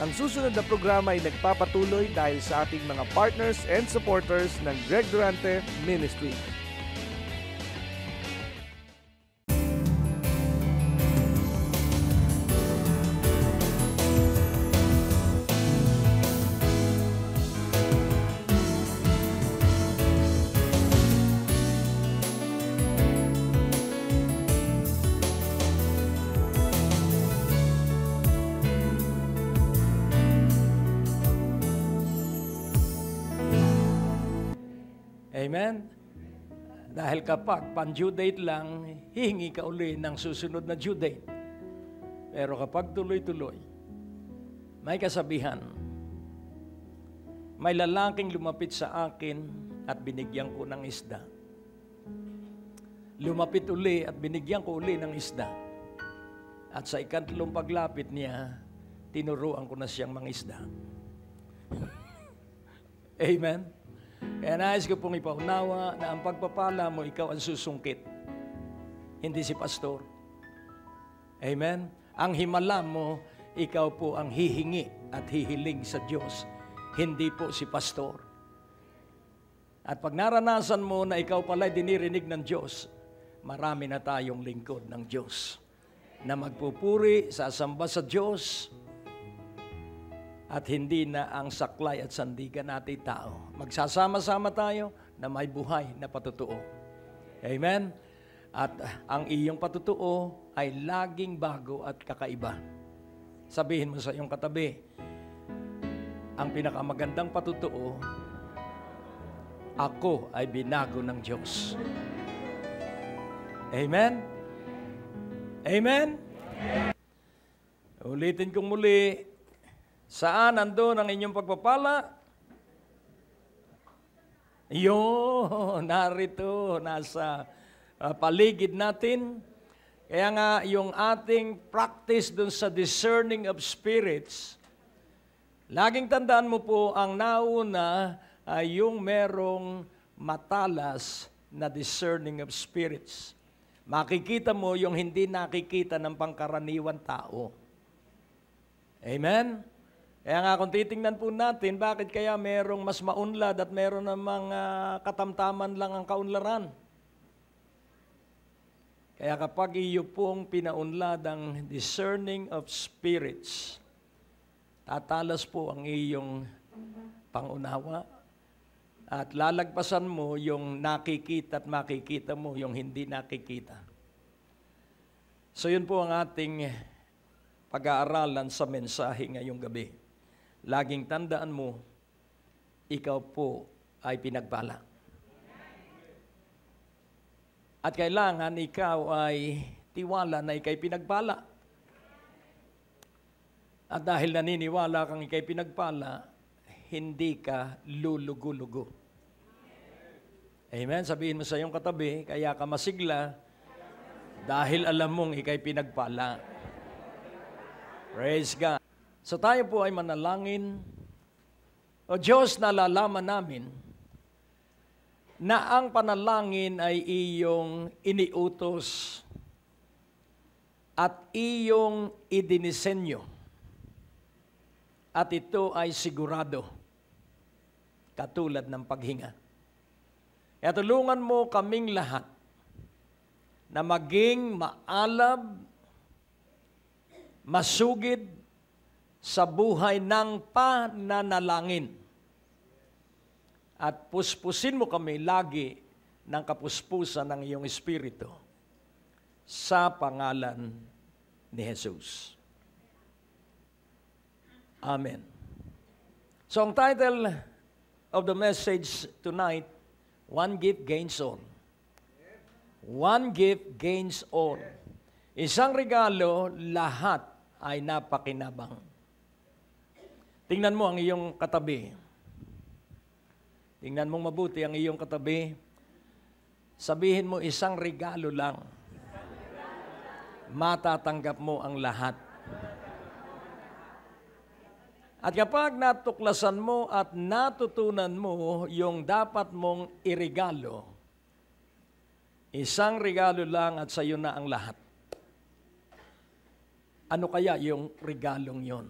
Ang susunod na programa ay nagpapatuloy dahil sa ating mga partners and supporters ng Greg Durante Ministry. Amen? Dahil kapag pan-due date lang, hihingi ka uli ng susunod na due date. Pero kapag tuloy-tuloy, may kasabihan, may lalaking lumapit sa akin at binigyan ko ng isda. Lumapit uli at binigyan ko uli ng isda. At sa ikatlong paglapit niya, tinuruan ko na siyang mangisda. Amen? Kaya nais ko pong ipaunawa na ang pagpapala mo, ikaw ang susungkit. Hindi si pastor. Amen? Ang himala mo, ikaw po ang hihingi at hihiling sa Diyos. Hindi po si pastor. At pag naranasan mo na ikaw pala'y dinirinig ng Diyos, marami na tayong lingkod ng Diyos na magpupuri, sasamba sa Diyos, at hindi na ang saklay at sandigan natin tao. Magsasama-sama tayo na may buhay na patutuo. Amen? At ang iyong patutuo ay laging bago at kakaiba. Sabihin mo sa iyong katabi, ang pinakamagandang patutuo, ako ay binago ng Diyos. Amen? Amen? Ulitin kong muli, saan nandun ang inyong pagpapala? Narito, nasa paligid natin. Kaya nga, yung ating practice dun sa discerning of spirits, laging tandaan mo po, ang nauna ay yung merong matalas na discerning of spirits. Makikita mo yung hindi nakikita ng pangkaraniwan tao. Amen? Kaya nga kung titingnan po natin, bakit kaya merong mas maunlad at meron namang katamtaman lang ang kaunlaran? Kaya kapag iyo pong pinaunlad ang discerning of spirits, tatalas po ang iyong pangunawa at lalagpasan mo yung nakikita at makikita mo yung hindi nakikita. So yun po ang ating pag-aaralan sa mensahe ngayong gabi. Laging tandaan mo, ikaw po ay pinagpala. At kailangan ikaw ay tiwala na ika'y pinagpala. At dahil naniniwala kang ika'y pinagpala, hindi ka lulugo-lugo. Amen? Sabihin mo sa iyong katabi, kaya ka masigla dahil alam mong ika'y pinagpala. Praise God. So tayo po ay manalangin. O Diyos, nalalaman namin na ang panalangin ay iyong iniutos at iyong idinisenyo. At ito ay sigurado, katulad ng paghinga. Kaya tulungan mo kaming lahat na maging maalab, masugid, sa buhay ng pananalangin. At puspusin mo kami lagi ng kapuspusan ng iyong Espiritu sa pangalan ni Jesus. Amen. So ang title of the message tonight, One Gift Gains All. One gift gains all. Isang regalo, lahat ay napakinabang. Tingnan mo ang iyong katabi. Tingnan mong mabuti ang iyong katabi. Sabihin mo, isang regalo lang. Matatanggap mo ang lahat. At kapag natuklasan mo at natutunan mo yung dapat mong iregalo, isang regalo lang at sa iyo na ang lahat. Ano kaya yung regalong yon?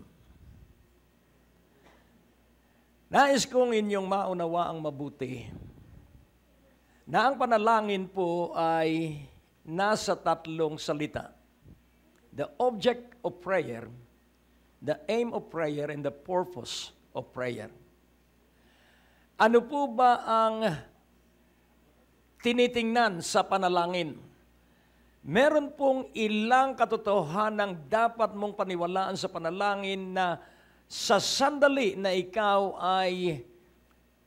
Nais kong inyong maunawaang mabuti na ang panalangin po ay nasa tatlong salita. The object of prayer, the aim of prayer, and the purpose of prayer. Ano po ba ang tinitingnan sa panalangin? Meron pong ilang katotohanang dapat mong paniwalaan sa panalangin na sa sandali na ikaw ay,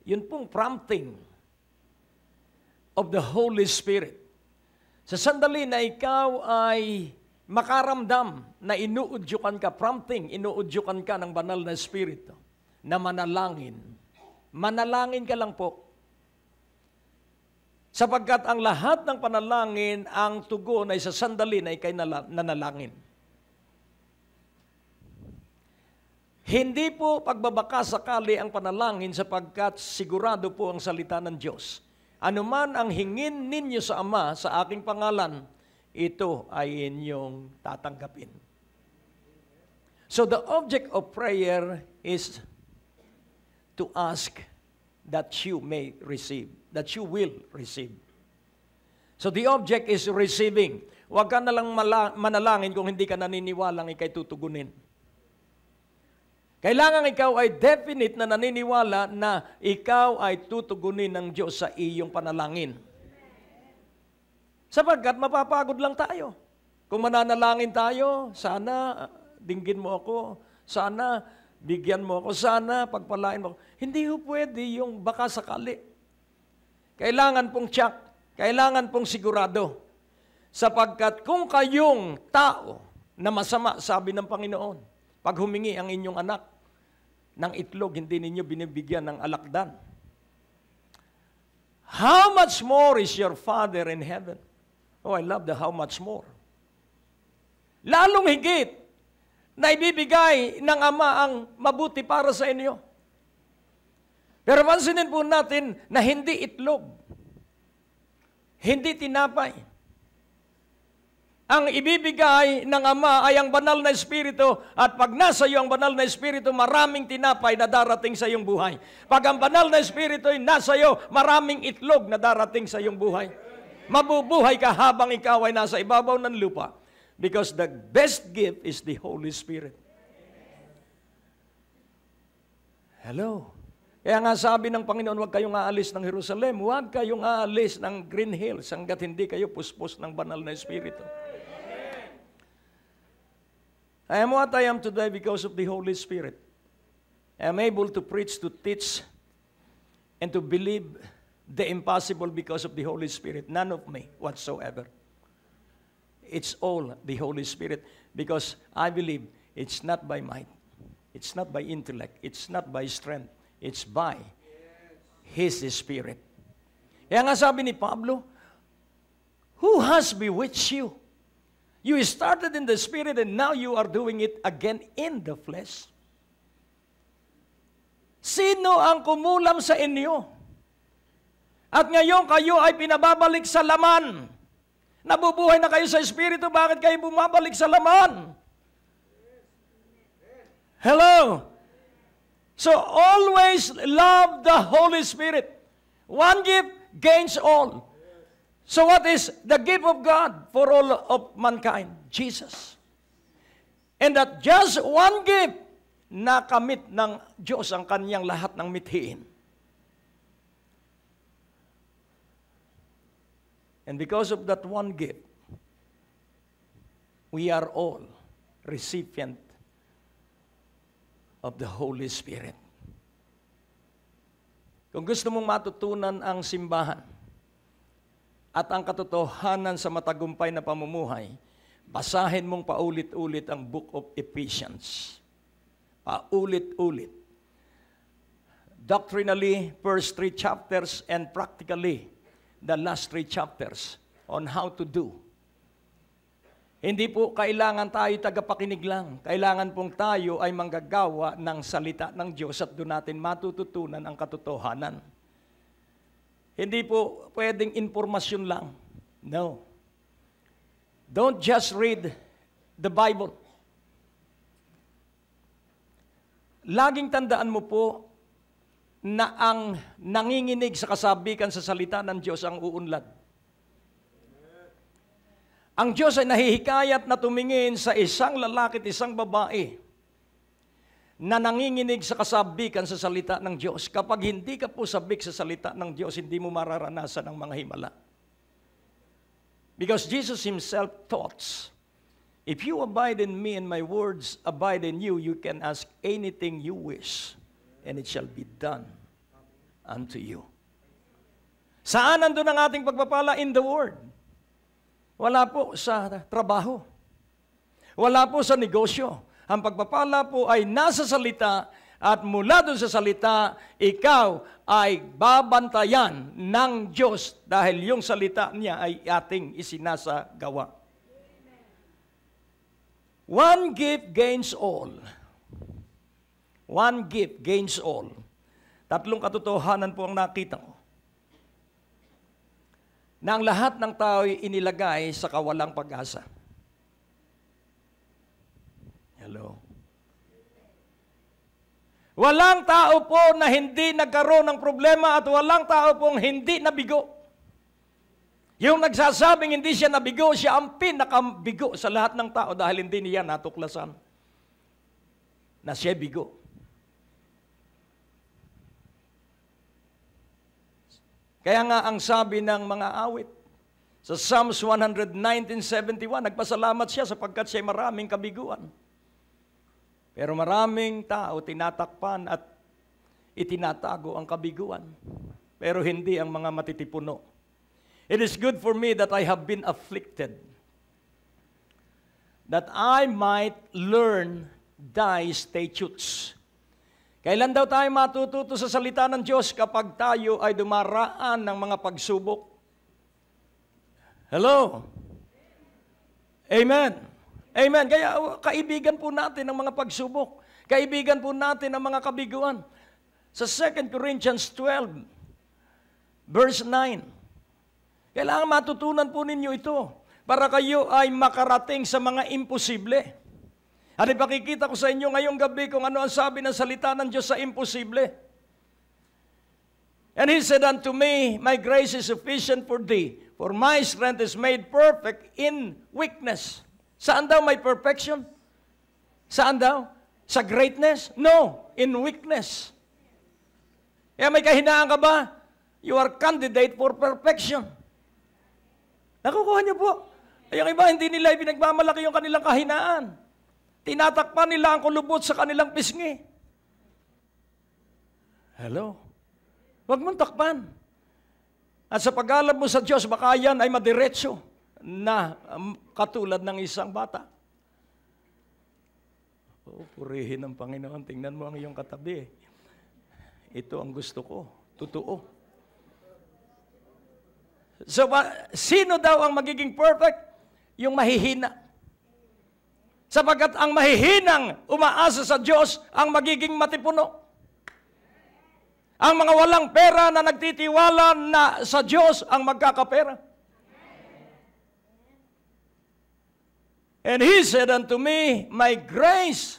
yun pong prompting of the Holy Spirit. Sa sandali na ikaw ay makaramdam na inuudyukan ka, prompting, inuudyukan ka ng banal na Espiritu na manalangin. Manalangin ka lang po. Sapagkat ang lahat ng panalangin, ang tugon ay sa sandali na ikay nanalangin. Hindi po pagbabaka sakali ang panalangin sapagkat sigurado po ang salita ng Diyos. Ano man ang hingin ninyo sa Ama sa aking pangalan, ito ay inyong tatanggapin. So the object of prayer is to ask that you may receive, that you will receive. So the object is receiving. Huwag ka nalang manalangin kung hindi ka naniniwalang ikay tutugunin. Kailangan ikaw ay definite na naniniwala na ikaw ay tutugunin ng Diyos sa iyong panalangin. Sapagkat mapapagod lang tayo. Kung mananalangin tayo, sana dinggin mo ako, sana bigyan mo ako, sana pagpalain mo ako. Hindi ho pwede yung baka sakali. Kailangan pong check, kailangan pong sigurado. Sapagkat kung kayong tao na masama, sabi ng Panginoon, pag humingi ang inyong anak ng itlog, hindi ninyo binibigyan ng alakdan. How much more is your Father in heaven? Oh, I love the how much more. Lalong higit na ibibigay ng Ama ang mabuti para sa inyo. Pero pansinin po natin na hindi itlog, hindi tinapay. Ang ibibigay ng Ama ay ang banal na Espiritu, at pag nasa iyo ang banal na Espiritu, maraming tinapay na darating sa iyong buhay. Pag ang banal na Espiritu ay nasa iyo, maraming itlog na darating sa iyong buhay. Mabubuhay ka habang ikaw ay nasa ibabaw ng lupa. Because the best gift is the Holy Spirit. Hello. Kaya nga sabi ng Panginoon, huwag kayong aalis ng Jerusalem, huwag kayong aalis ng Green Hills hanggat hindi kayo puspos ng banal na Espiritu. I am what I am today because of the Holy Spirit. I am able to preach, to teach, and to believe the impossible because of the Holy Spirit. None of me whatsoever. It's all the Holy Spirit because I believe it's not by might. It's not by intellect. It's not by strength. It's by His Spirit. Kaya nga sabi ni Pablo, who has bewitched you? You started in the Spirit and now you are doing it again in the flesh. Sino ang kumulam sa inyo? At ngayon kayo ay pinababalik sa laman. Nabubuhay na kayo sa Espiritu, bakit kayo bumabalik sa laman? Hello? So always love the Holy Spirit. One gift gains all. So what is the gift of God for all of mankind? Jesus. And that just one gift, nakamit ng Diyos ang kanyang lahat ng mithiin. And because of that one gift, we are all recipient of the Holy Spirit. Kung gusto mong matutunan ang simbahan at ang katotohanan sa matagumpay na pamumuhay, basahin mong paulit-ulit ang Book of Ephesians. Paulit-ulit. Doctrinally, first 3 chapters, and practically, the last 3 chapters on how to do. Hindi po kailangan tayo tagapakinig lang. Kailangan pong tayo ay manggagawa ng salita ng Diyos at doon natin matututunan ang katotohanan. Hindi po pwedeng informasyon lang. No. Don't just read the Bible. Laging tandaan mo po na ang nanginginig sa kasabikan sa salita ng Diyos ang uunlad. Ang Diyos ay nahihikayat na tumingin sa isang lalaki at isang babae na nanginginig sa kasabikan sa salita ng Diyos. Kapag hindi ka po sabik sa salita ng Diyos, hindi mo mararanasan ang mga himala. Because Jesus Himself taught, if you abide in me and my words abide in you, you can ask anything you wish, and it shall be done unto you. Saan nandun ang ating pagpapala? In the Word. Wala po sa trabaho. Wala po sa negosyo. Ang pagpapala po ay nasa salita, at mula doon sa salita, ikaw ay babantayan ng Diyos dahil yung salita niya ay ating isinasagawa. One gift gains all. One gift gains all. Tatlong katotohanan po ang nakita ko. Na ang lahat ng tao ay inilagay sa kawalang pag-asa. Hello? Walang tao po na hindi nagkaroon ng problema at walang tao pong hindi nabigo. Yung nagsasabing hindi siya nabigo, siya ang pinakabigo sa lahat ng tao dahil hindi niya natuklasan na siya bigo. Kaya nga ang sabi ng mga awit, sa Psalms 119:71, nagpasalamat siya sapagkat siya maraming kabiguan. Pero maraming tao tinatakpan at itinatago ang kabiguan. Pero hindi ang mga matitipuno. It is good for me that I have been afflicted, that I might learn thy statutes. Kailan daw tayo matututo sa salita ng Diyos? Kapag tayo ay dumaraan ng mga pagsubok. Hello? Amen. Amen. Kaya kaibigan po natin ang mga pagsubok. Kaibigan po natin ang mga kabiguan. Sa 2 Corinthians 12, verse 9, kailangan matutunan po ninyo ito para kayo ay makarating sa mga imposible. At ipakikita ko sa inyo ngayong gabi kung ano ang sabi ng salita ng Diyos sa imposible. And He said unto me, my grace is sufficient for thee, for my strength is made perfect in weakness. Saan daw may perfection? Saan daw? Sa greatness? No, in weakness. Kaya may kahinaan ka ba? You are candidate for perfection. Nakukuha niyo po. Yung iba, hindi nila pinagmamalaki yung kanilang kahinaan. Tinatakpan nila ang kulubot sa kanilang pisngi. Hello? Huwag mong takpan. At sa pag-alab mo sa Diyos, baka yan ay madiretso na katulad ng isang bata. Oh, purihin ng Panginoon. Tingnan mo ang iyong katabi. Ito ang gusto ko. Totoo. So, sino daw ang magiging perfect? Yung mahihina. Sapagkat ang mahihinang umaasa sa Diyos ang magiging matipuno. Ang mga walang pera na nagtitiwala na sa Diyos ang magkakapera. And He said unto me, my grace.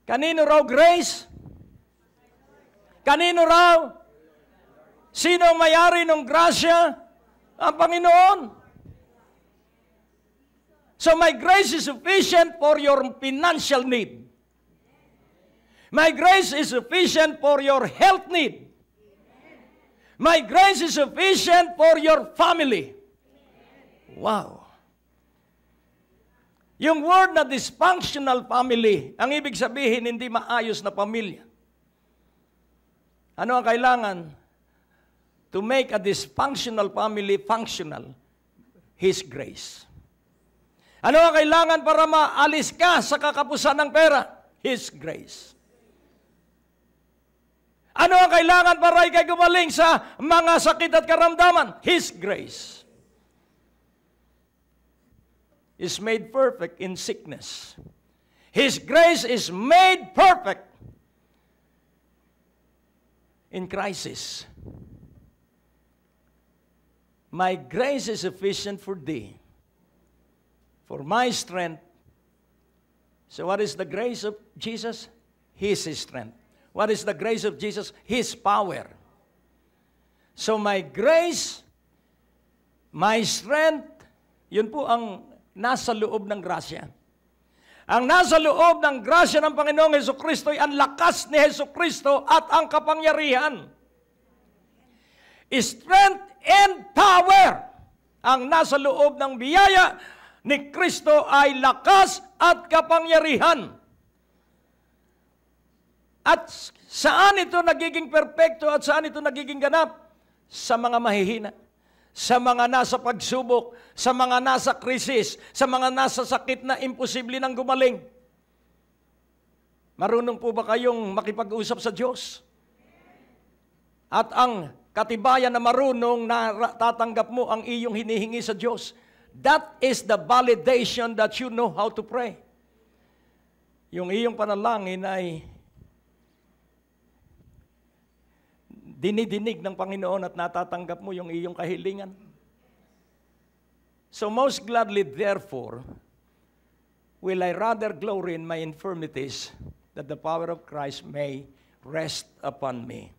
Kanino raw grace? Kanino raw? Sino may-ari ng grasya? Ang Panginoon. So my grace is sufficient for your financial need. My grace is sufficient for your health need. My grace is sufficient for your family. Wow. Yung word na dysfunctional family, ang ibig sabihin hindi maayos na pamilya. Ano ang kailangan? To make a dysfunctional family functional, His grace. Ano ang kailangan para maalis ka sa kakapusan ng pera? His grace. Ano ang kailangan para ikay gumaling sa mga sakit at karamdaman? His grace is made perfect in sickness. His grace is made perfect in crisis. My grace is sufficient for thee, for my strength. So what is the grace of Jesus? His strength. What is the grace of Jesus? His power. So my grace, my strength, yun po ang nasa loob ng grasya. Ang nasa loob ng grasya ng Panginoong Hesukristo ay ang lakas ni Hesukristo at ang kapangyarihan. Strength and power. Ang nasa loob ng biyaya ni Kristo ay lakas at kapangyarihan. At saan ito nagiging perpekto at saan ito nagiging ganap? Sa mga mahihina, sa mga nasa pagsubok, sa mga nasa krisis, sa mga nasa sakit na imposible nang gumaling. Marunong po ba kayong makipag-usap sa Diyos? At ang katibayan na marunong na tatanggap mo ang iyong hinihingi sa Diyos, that is the validation that you know how to pray. Yung iyong panalangin ay dinidinig ng Panginoon at natatanggap mo yung iyong kahilingan. So most gladly, therefore, will I rather glory in my infirmities, that the power of Christ may rest upon me.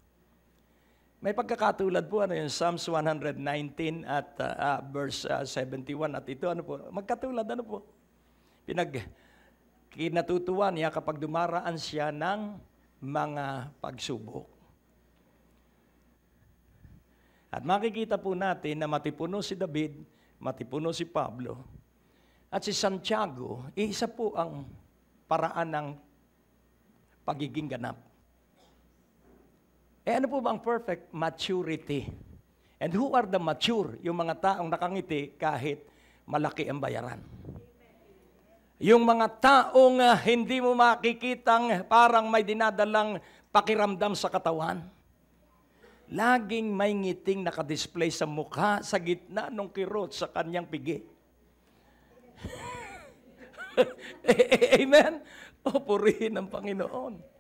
May pagkakatulad po, yung Psalms 119 at verse 71. At ito, magkatulad, kinatutuwa niya kapag dumaraan siya ng mga pagsubok. At makikita po natin na matipuno si David, matipuno si Pablo, at si Santiago, isa po ang paraan ng pagiging ganap. Ano po ba ang perfect? Maturity. And who are the mature? Yung mga taong nakangiti kahit malaki ang bayaran. Yung mga taong hindi mo makikitang parang may dinadalang pakiramdam sa katawan. Laging may ngiting nakadisplay sa mukha sa gitna ng kirot sa kanyang pigi. Amen? O, purihin ang Panginoon.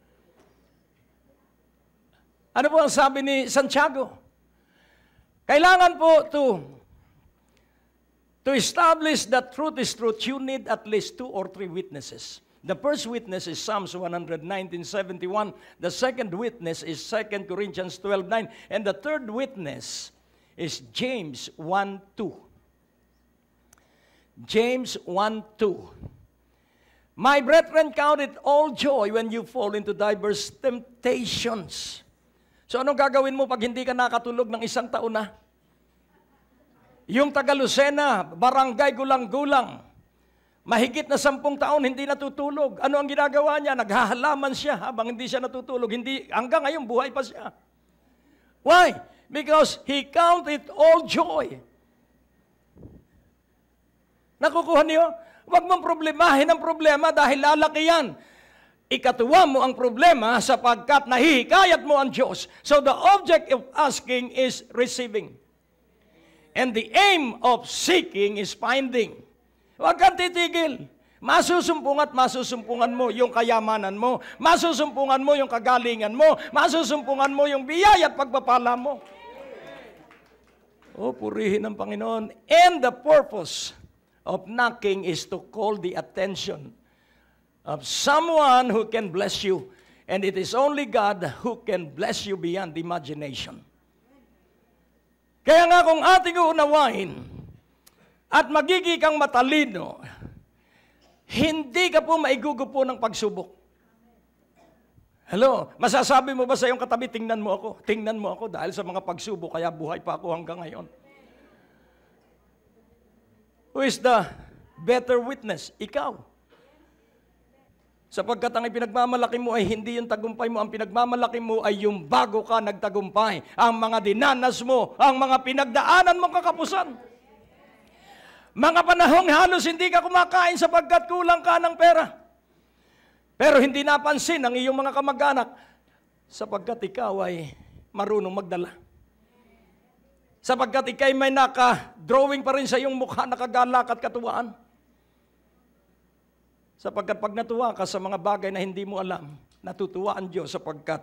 Ano po ang sabi ni Santiago? Kailangan po to establish that truth is truth, you need at least 2 or 3 witnesses. The first witness is Psalms 119:71. The second witness is 2 Corinthians 12:9. And the third witness is James 1:2. James 1:2. My brethren, count it all joy when you fall into diverse temptations. So anong gagawin mo pag hindi ka nakatulog ng 1 taon na? Yung taga Lucena, barangay gulang-gulang, mahigit na 10 taon hindi natutulog. Ano ang ginagawa niya? Naghahalaman siya habang hindi siya natutulog. Hanggang ngayon buhay pa siya. Why? Because he counted all joy. Nakukuha niyo? Huwag mong problemahin ang problema dahil lalaki yan. Ikatuwa mo ang problema sapagkat nahihikayat mo ang Diyos. So the object of asking is receiving. And the aim of seeking is finding. Huwag kang titigil. Masusumpungan mo yung kayamanan mo. Masusumpungan mo yung kagalingan mo. Masusumpungan mo yung biyaya at pagpapala mo. Oh, purihin ang Panginoon. And the purpose of knocking is to call the attention of someone who can bless you. And it is only God who can bless you beyond imagination. Kaya nga kung ating uunawain at magiging kang matalino, hindi ka po maigugupo ng pagsubok. Hello, masasabi mo ba sa iyong katabi, tingnan mo ako dahil sa mga pagsubok, kaya buhay pa ako hanggang ngayon. Who is the better witness? Ikaw. Sapagkat ang ipinagmamalaki mo ay hindi yung tagumpay mo, ang pinagmamalaki mo ay yung bago ka nagtagumpay, ang mga dinanas mo, ang mga pinagdaanan mong kakapusan. Mga panahong halos hindi ka kumakain sapagkat kulang ka ng pera. Pero hindi napansin ang iyong mga kamag-anak sapagkat ikaw ay marunong magdala. Sapagkat ikay may naka-drawing pa rin sa iyong mukha, nakagalak at katuwaan. Sapagkat pag natuwa ka sa mga bagay na hindi mo alam, natutuwa ang Diyos sapagkat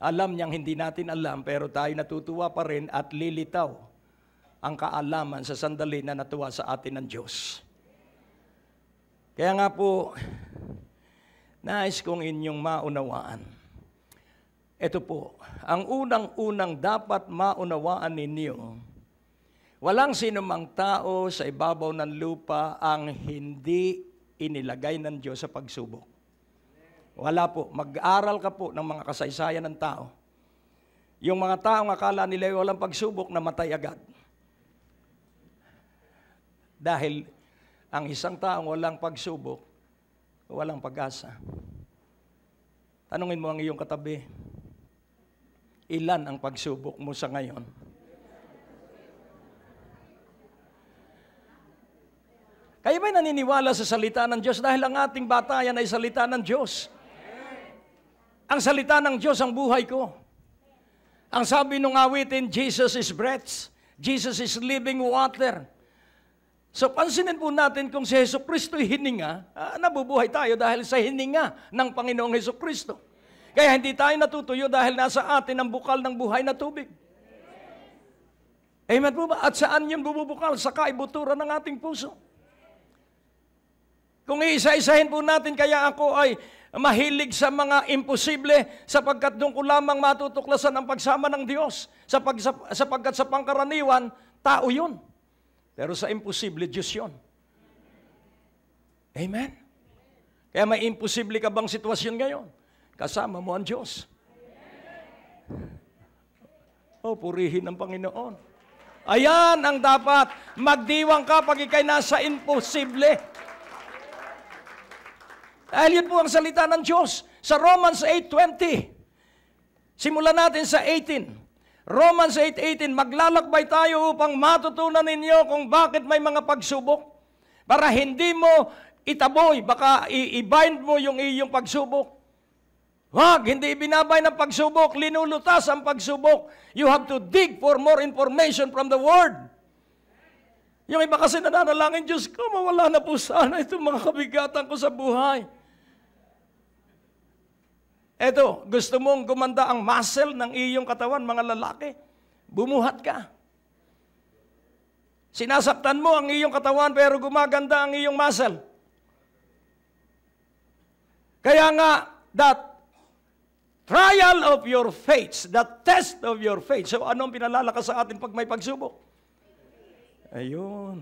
alam niyang hindi natin alam, pero tayo natutuwa pa rin at lilitaw ang kaalaman sa sandali na natuwa sa atin ng Diyos. Kaya nga po, nais kong inyong maunawaan Ito po, ang unang-unang dapat maunawaan ninyo, walang sinumang tao sa ibabaw ng lupa ang hindi inilagay ng Diyos sa pagsubok. Wala po. Mag-aral ka po ng mga kasaysayan ng tao. Yung mga taong akala nila walang pagsubok, namatay agad. Dahil ang isang taong walang pagsubok, walang pag-asa. Tanungin mo ang iyong katabi, ilan ang pagsubok mo sa ngayon? Kayo ba'y naniniwala sa salita ng Diyos? Dahil ang ating batayan ay salita ng Diyos. Ang salita ng Diyos ang buhay ko. Ang sabi nung awitin, Jesus is breath. Jesus is living water. So pansinin po natin kung si Hesus Kristo'y hininga, nabubuhay tayo dahil sa hininga ng Panginoong Hesus Kristo. Kaya hindi tayo natutuyo dahil nasa atin ang bukal ng buhay na tubig. Amen po ba? At saan yun bubukal? Sa kaibuturan ng ating puso. Kung iisa-isahin po natin, kaya ako ay mahilig sa mga imposible sapagkat doon ko lamang matutuklasan ang pagsama ng Diyos. Sapagkat sa pangkaraniwan, tao yun. Pero sa imposible, Diyos yun. Amen? Kaya may imposible ka bang sitwasyon ngayon? Kasama mo ang Diyos. Oh, purihin ang Panginoon. Ayan ang dapat. Magdiwang ka pag ikay nasa imposible. Dahil yun po ang salita ng Diyos. Sa Romans 8:20. Simulan natin sa 18. Romans 8:18. Maglalakbay tayo upang matutunan ninyo kung bakit may mga pagsubok. Para hindi mo itaboy, baka i-bind mo yung iyong pagsubok. Wag, hindi ibinabay ng pagsubok, linulutas ang pagsubok. You have to dig for more information from the Word. Yung iba kasi nananalangin, Diyos ko, mawala na po sana itong mga kabigatan ko sa buhay. Eto, gusto mong gumanda ang muscle ng iyong katawan, mga lalaki, bumuhat ka. Sinasaktan mo ang iyong katawan pero gumaganda ang iyong muscle. Kaya nga, that trial of your faith, the test of your faith. So, anong pinalalakas sa atin pag may pagsubok? Ayun.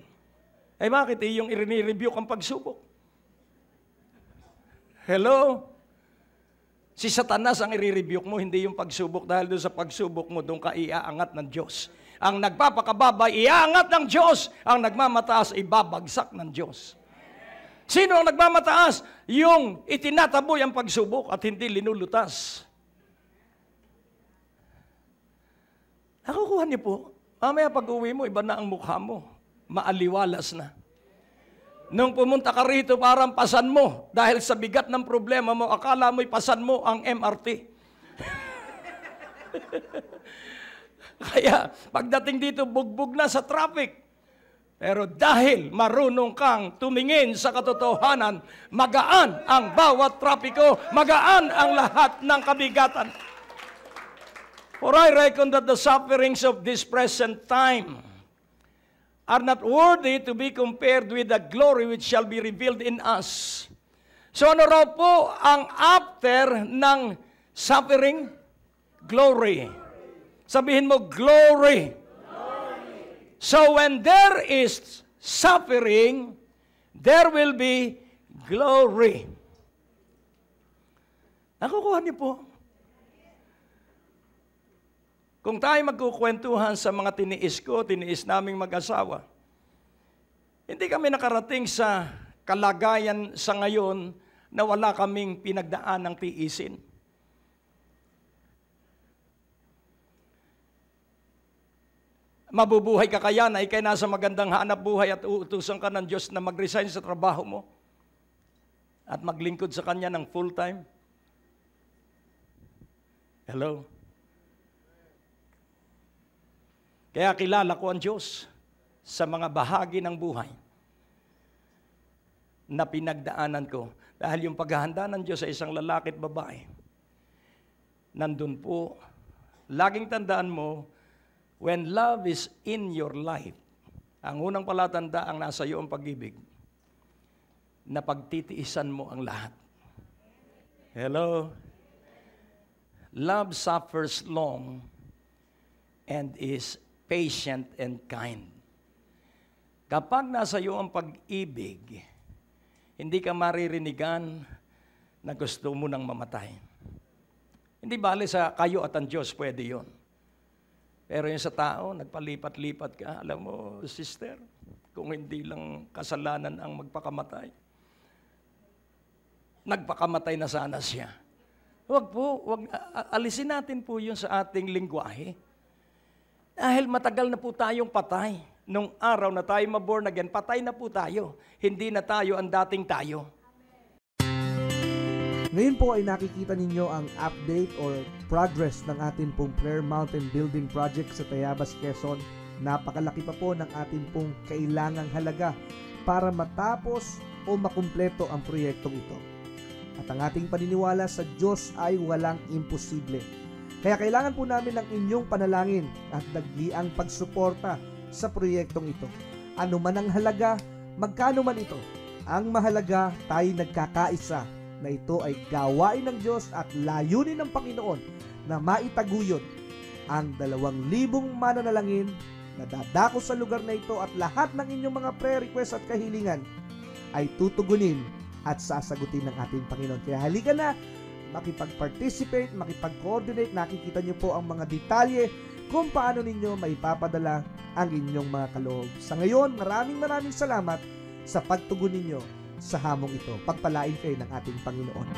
Eh, bakit iyong i-rebuke ang pagsubok? Hello? Si Satanas ang i-rebuke mo, hindi yung pagsubok. Dahil doon sa pagsubok mo, doon ka iaangat ng Diyos. Ang nagpapakababa, iaangat ng Diyos. Ang nagmamataas, ibabagsak ng Diyos. Sino ang nagmamataas? Yung itinataboy ang pagsubok at hindi linulutas. Nakukuha niyo po, mamaya pag-uwi mo, iba na ang mukha mo. Maaliwalas na. Nung pumunta ka rito, parang pasan mo. Dahil sa bigat ng problema mo, akala mo'y pasan mo ang MRT. Kaya, pagdating dito, bugbog na sa traffic. Pero dahil marunong kang tumingin sa katotohanan, magaan ang bawat trapiko, magaan ang lahat ng kabigatan. For I reckon that the sufferings of this present time are not worthy to be compared with the glory which shall be revealed in us. So ano raw po ang after ng suffering? Glory. Sabihin mo, glory. So when there is suffering, there will be glory. Nakukuha niyo po? Kung tayo magkukwentuhan sa mga tiniis ko, tiniis naming mag-asawa, hindi kami nakarating sa kalagayan sa ngayon na wala kaming pinagdaan ng tiisin. Mabubuhay ka kaya na ikay nasa magandang hanap buhay at uutusan ka ng Diyos na mag-resign sa trabaho mo at maglingkod sa Kanya ng full-time? Hello? Kaya kilala ko ang Diyos sa mga bahagi ng buhay na pinagdaanan ko. Dahil yung paghahanda ng Diyos sa isang lalaki at babae, nandun po, laging tandaan mo, when love is in your life, ang unang palatanda ang nasa iyo ang pag-ibig, na pagtitiisan mo ang lahat. Hello? Love suffers long and is patient and kind. Kapag nasa iyo ang pag-ibig, hindi ka maririnigan na gusto mo nang mamatay. Hindi bale sa kayo at ang Diyos, pwede yon. Pero yung sa tao, nagpalipat-lipat ka, alam mo, sister, kung hindi lang kasalanan ang magpakamatay, nagpakamatay na sana siya. Alisin natin po yun sa ating lingwahe. Dahil matagal na po tayong patay. Nung araw na tayo maborn again, patay na po tayo. Hindi na tayo ang dating tayo. Ngayon po ay nakikita ninyo ang update or progress ng ating pong Prayer Mountain Building Project sa Tayabas, Quezon. Napakalaki pa po ng ating pong kailangang halaga para matapos o makumpleto ang proyektong ito. At ang ating paniniwala sa Diyos ay walang imposible. Kaya kailangan po namin ng inyong panalangin at dagliang pagsuporta sa proyektong ito. Ano man ang halaga, magkano man ito, ang mahalaga tayo nagkakaisa na ito ay gawain ng Diyos at layunin ng Panginoon na maitaguyod ang 2,000 mananalangin na dadako sa lugar na ito at lahat ng inyong mga prayer requests at kahilingan ay tutugunin at sasagutin ng ating Panginoon. Kaya halika na, makipag-participate, makipag-coordinate, nakikita nyo po ang mga detalye kung paano ninyo maipapadala ang inyong mga kaloob. Sa ngayon, maraming salamat sa pagtugon ninyo sa hamong ito. Pagpalain kayo ng ating Panginoon.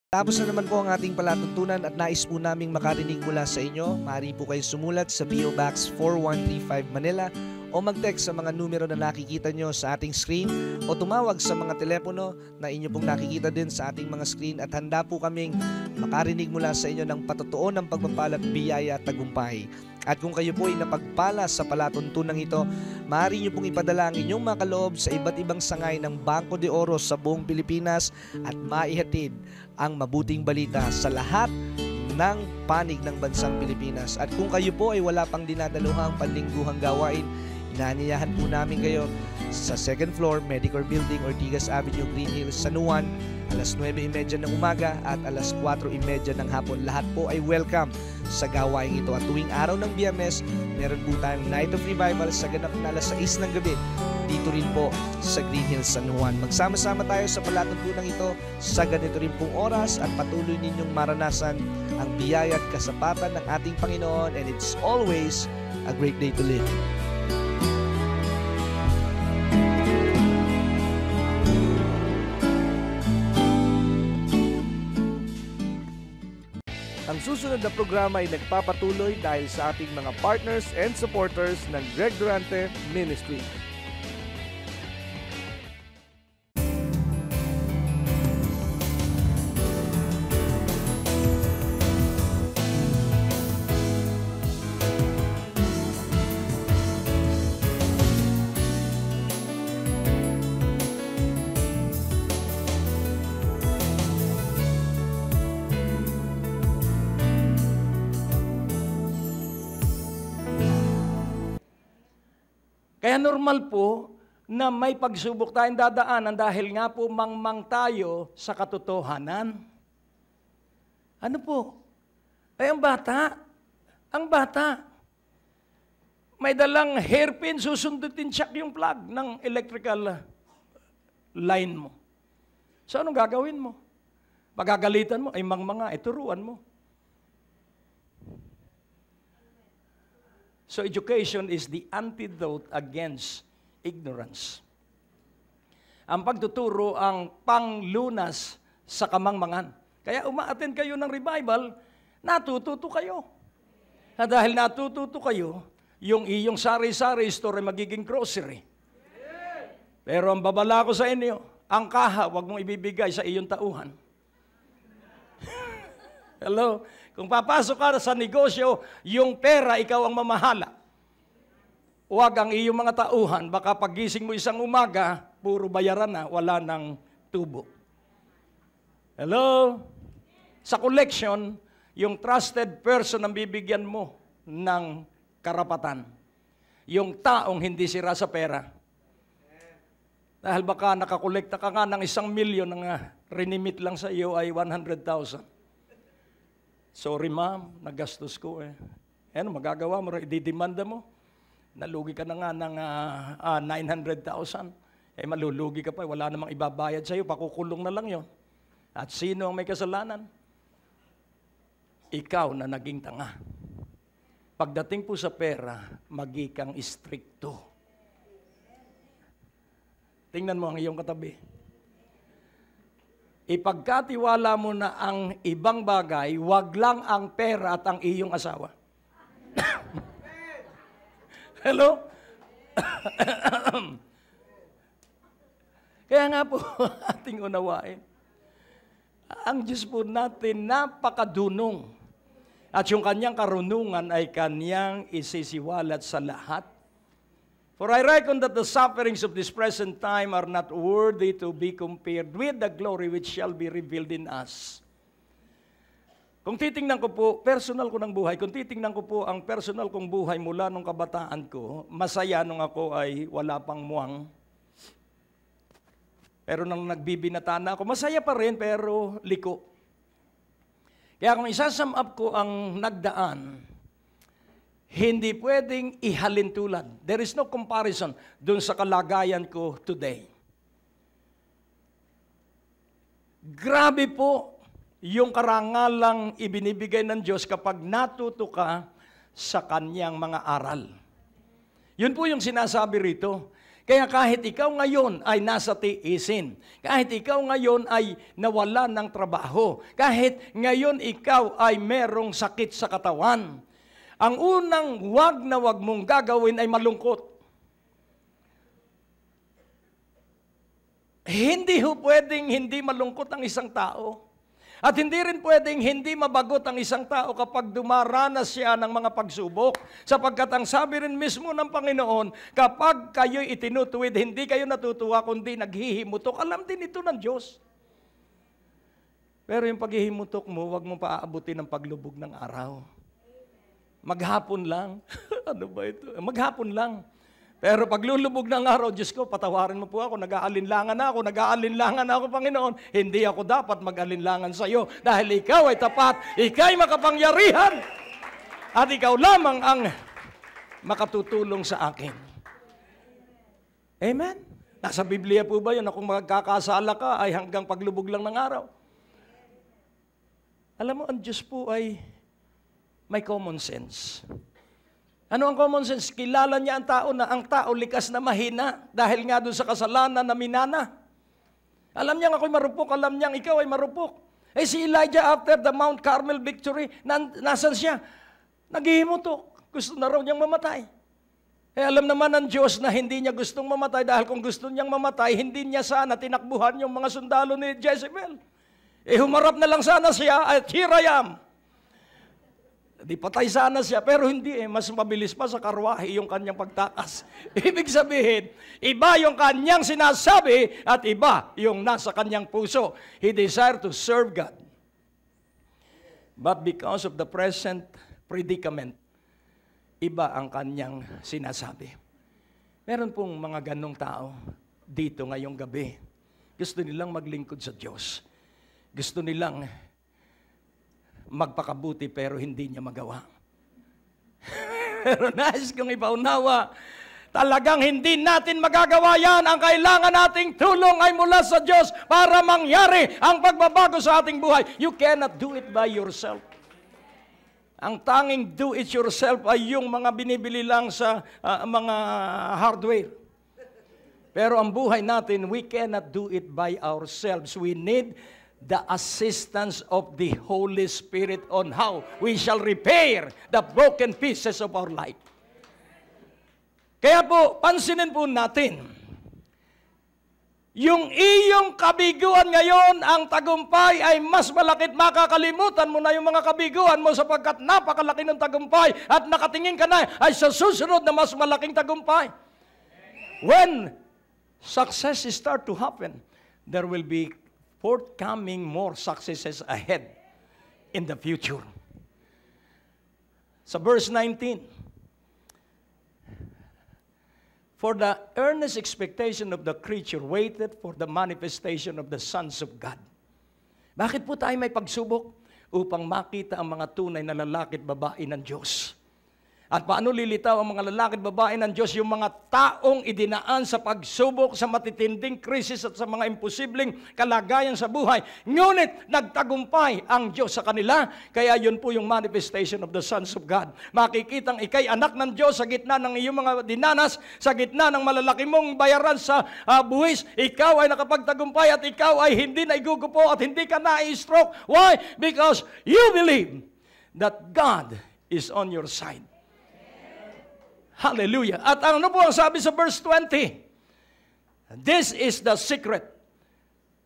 Tapos na naman po ang ating palatuntunan at nais po naming makarinig mula sa inyo. Maaari po kayo sumulat sa PO Box 4135 Manila o mag-text sa mga numero na nakikita nyo sa ating screen o tumawag sa mga telepono na inyo pong nakikita din sa ating mga screen at handa po kaming makarinig mula sa inyo ng patotoo ng pagpapalat, biyaya at tagumpay. At kung kayo po ay napagpala sa palatuntunan ito, maaari nyo pong ipadala ang inyong mga kaloob sa iba't ibang sangay ng Bangko de Oro sa buong Pilipinas at maihatid ang mabuting balita sa lahat ng panig ng bansang Pilipinas. At kung kayo po ay wala pang dinadaluhang panlingguhang gawain, inaanyayahan po namin kayo sa 2nd floor, Medicor Building, Ortigas Avenue, Green Hills, San Juan, alas 9:30 ng umaga at alas 4:30 ng hapon. Lahat po ay welcome sa gawain ito. At tuwing araw ng Biyernes, meron po tayong Night of Revival sa ganap na alas 6 ng gabi. Dito rin po sa Green Hills, San Juan. Magsama-sama tayo sa palatuntunan ito sa ganito rin pong oras at patuloy ninyong maranasan ang biyaya at kasapatan ng ating Panginoon, and it's always a great day to live. Ang susunod na programa ay nagpapatuloy dahil sa ating mga partners and supporters ng Greg Durante Ministry. Kaya normal po na may pagsubok tayong dadaanan dahil nga po mangmang tayo sa katotohanan. Ano po? Ay ang bata, may dalang hairpin, susundutin check yung plug ng electrical line mo. So anong gagawin mo? Pagagalitan mo, ay mangmanga, turuan mo. So education is the antidote against ignorance. Ang pagtuturo ang panglunas sa kamangmangan. Kaya uma-attend kayo ng revival, natututo kayo. Na dahil natututo kayo, yung iyong sari-sari store ay magiging grocery. Pero ang babala ko sa inyo, ang kaha, wag mong ibibigay sa iyong tauhan. Hello? Kung papasok ka sa negosyo, yung pera, ikaw ang mamahala. Huwag ang iyong mga tauhan, baka pagising mo isang umaga, puro bayaran na, wala ng tubo. Hello? Sa collection, yung trusted person ang bibigyan mo ng karapatan. Yung taong hindi sira sa pera. Dahil baka nakakolekta ka nga ng 1,000,000 na rinimit lang sa iyo ay 100,000. Sorry ma'am, nagastos ko eh. Ano, magagawa mo, ididemanda mo. Nalugi ka na nga ng 900,000. Eh malulugi ka pa, wala namang ibabayad sa iyo, pakukulong na lang yon. At sino ang may kasalanan? Ikaw na naging tanga. Pagdating po sa pera, magikang istrikto. Tingnan mo ang iyong katabi. Ipagkatiwala mo na ang ibang bagay, wag lang ang pera at ang iyong asawa. Hello? Kaya nga po, ating unawain. Ang Diyos po natin napakadunong. At yung kanyang karunungan ay kanyang isisiwalat sa lahat. For I reckon that the sufferings of this present time are not worthy to be compared with the glory which shall be revealed in us. Kung titingnan ko po, personal ko ng buhay, kung titingnan ko po ang personal kong buhay mula nung kabataan ko, masaya nung ako ay wala pang muwang. Pero nang nagbibinata na ako, masaya pa rin pero liko. Kaya kung isasum up ko ang nagdaan, hindi pwedeng ihalintulad. There is no comparison dun sa kalagayan ko today. Grabe po yung karangalang ibinibigay ng Diyos kapag natuto ka sa kanyang mga aral. Yun po yung sinasabi rito. Kaya kahit ikaw ngayon ay nasa tiisin, kahit ikaw ngayon ay nawalan ng trabaho, kahit ngayon ikaw ay merong sakit sa katawan, ang unang wag na wag mong gagawin ay malungkot. Hindi ho pwedeng hindi malungkot ang isang tao. At hindi rin pwedeng hindi mabagot ang isang tao kapag dumaranas siya ng mga pagsubok. Sapagkat ang sabi rin mismo ng Panginoon, kapag kayo'y itinutuwid, hindi kayo natutuwa kundi naghihimutok. Alam din ito ng Diyos. Pero yung paghihimutok mo, wag mo paaabutin ng paglubog ng araw. Maghapon lang. Ano ba ito? Maghapon lang. Pero paglulubog ng araw, Diyos ko, patawarin mo po ako, nag-aalinlangan na ako, Panginoon. Hindi ako dapat mag-alinlangan sa iyo dahil ikaw ay tapat, ikaw ay makapangyarihan, at ikaw lamang ang makatutulong sa akin. Amen? Nasa Biblia po ba yun na kung magkakasala ka ay hanggang paglubog lang ng araw? Alam mo, ang Diyos po ay may common sense. Ano ang common sense? Kilala niya ang tao likas na mahina dahil nga doon sa kasalanan na minana. Alam niya ako'y marupok, alam niya ikaw ay marupok. Eh si Elijah after the Mount Carmel victory, nasan siya? Naghihimutok. Gusto na raw niyang mamatay. Eh alam naman ng Diyos na hindi niya gustong mamatay dahil kung gusto niyang mamatay, hindi niya sana tinakbuhan yung mga sundalo ni Jezebel. Eh humarap na lang sana siya at here I am. Di patay sana siya, pero hindi mas mabilis pa sa karwahe yung kanyang pagtakas. Ibig sabihin, iba yung kanyang sinasabi at iba yung nasa kanyang puso. He desired to serve God. But because of the present predicament, iba ang kanyang sinasabi. Meron pong mga ganong tao dito ngayong gabi. Gusto nilang maglingkod sa Diyos. Gusto nilang magpakabuti pero hindi niya magawa. Pero nais kong ipaunawa, talagang hindi natin magagawa yan. Ang kailangan nating tulong ay mula sa Diyos para mangyari ang pagbabago sa ating buhay. You cannot do it by yourself. Ang tanging do it yourself ay yung mga binibili lang sa mga hardware. Pero ang buhay natin, we cannot do it by ourselves. We need the assistance of the Holy Spirit on how we shall repair the broken pieces of our life. Kaya po, pansinin po natin, yung iyong kabiguan ngayon, ang tagumpay ay mas malakit, makakalimutan mo na yung mga kabiguan mo sapagkat napakalaki ng tagumpay at nakatingin ka na ay sa susunod na mas malaking tagumpay. When success start to happen, there will be forthcoming more successes ahead in the future. Sa verse 19, For the earnest expectation of the creature waited for the manifestation of the sons of God. Bakit po tayo may pagsubok? Upang makita ang mga tunay na lalaki at babae ng Diyos. At paano lilitaw ang mga lalaki at babae ng Diyos? Yung mga taong idinaan sa pagsubok, sa matitinding krisis at sa mga imposibleng kalagayan sa buhay. Ngunit nagtagumpay ang Diyos sa kanila. Kaya yun po yung manifestation of the sons of God. Makikitang ikay anak ng Diyos sa gitna ng iyong mga dinanas, sa gitna ng malalaki mong bayaran sa buwis. Ikaw ay nakapagtagumpay at ikaw ay hindi na igugupo at hindi ka na-stroke. Why? Because you believe that God is on your side. Hallelujah. At ano po ang sabi sa verse 20? This is the secret.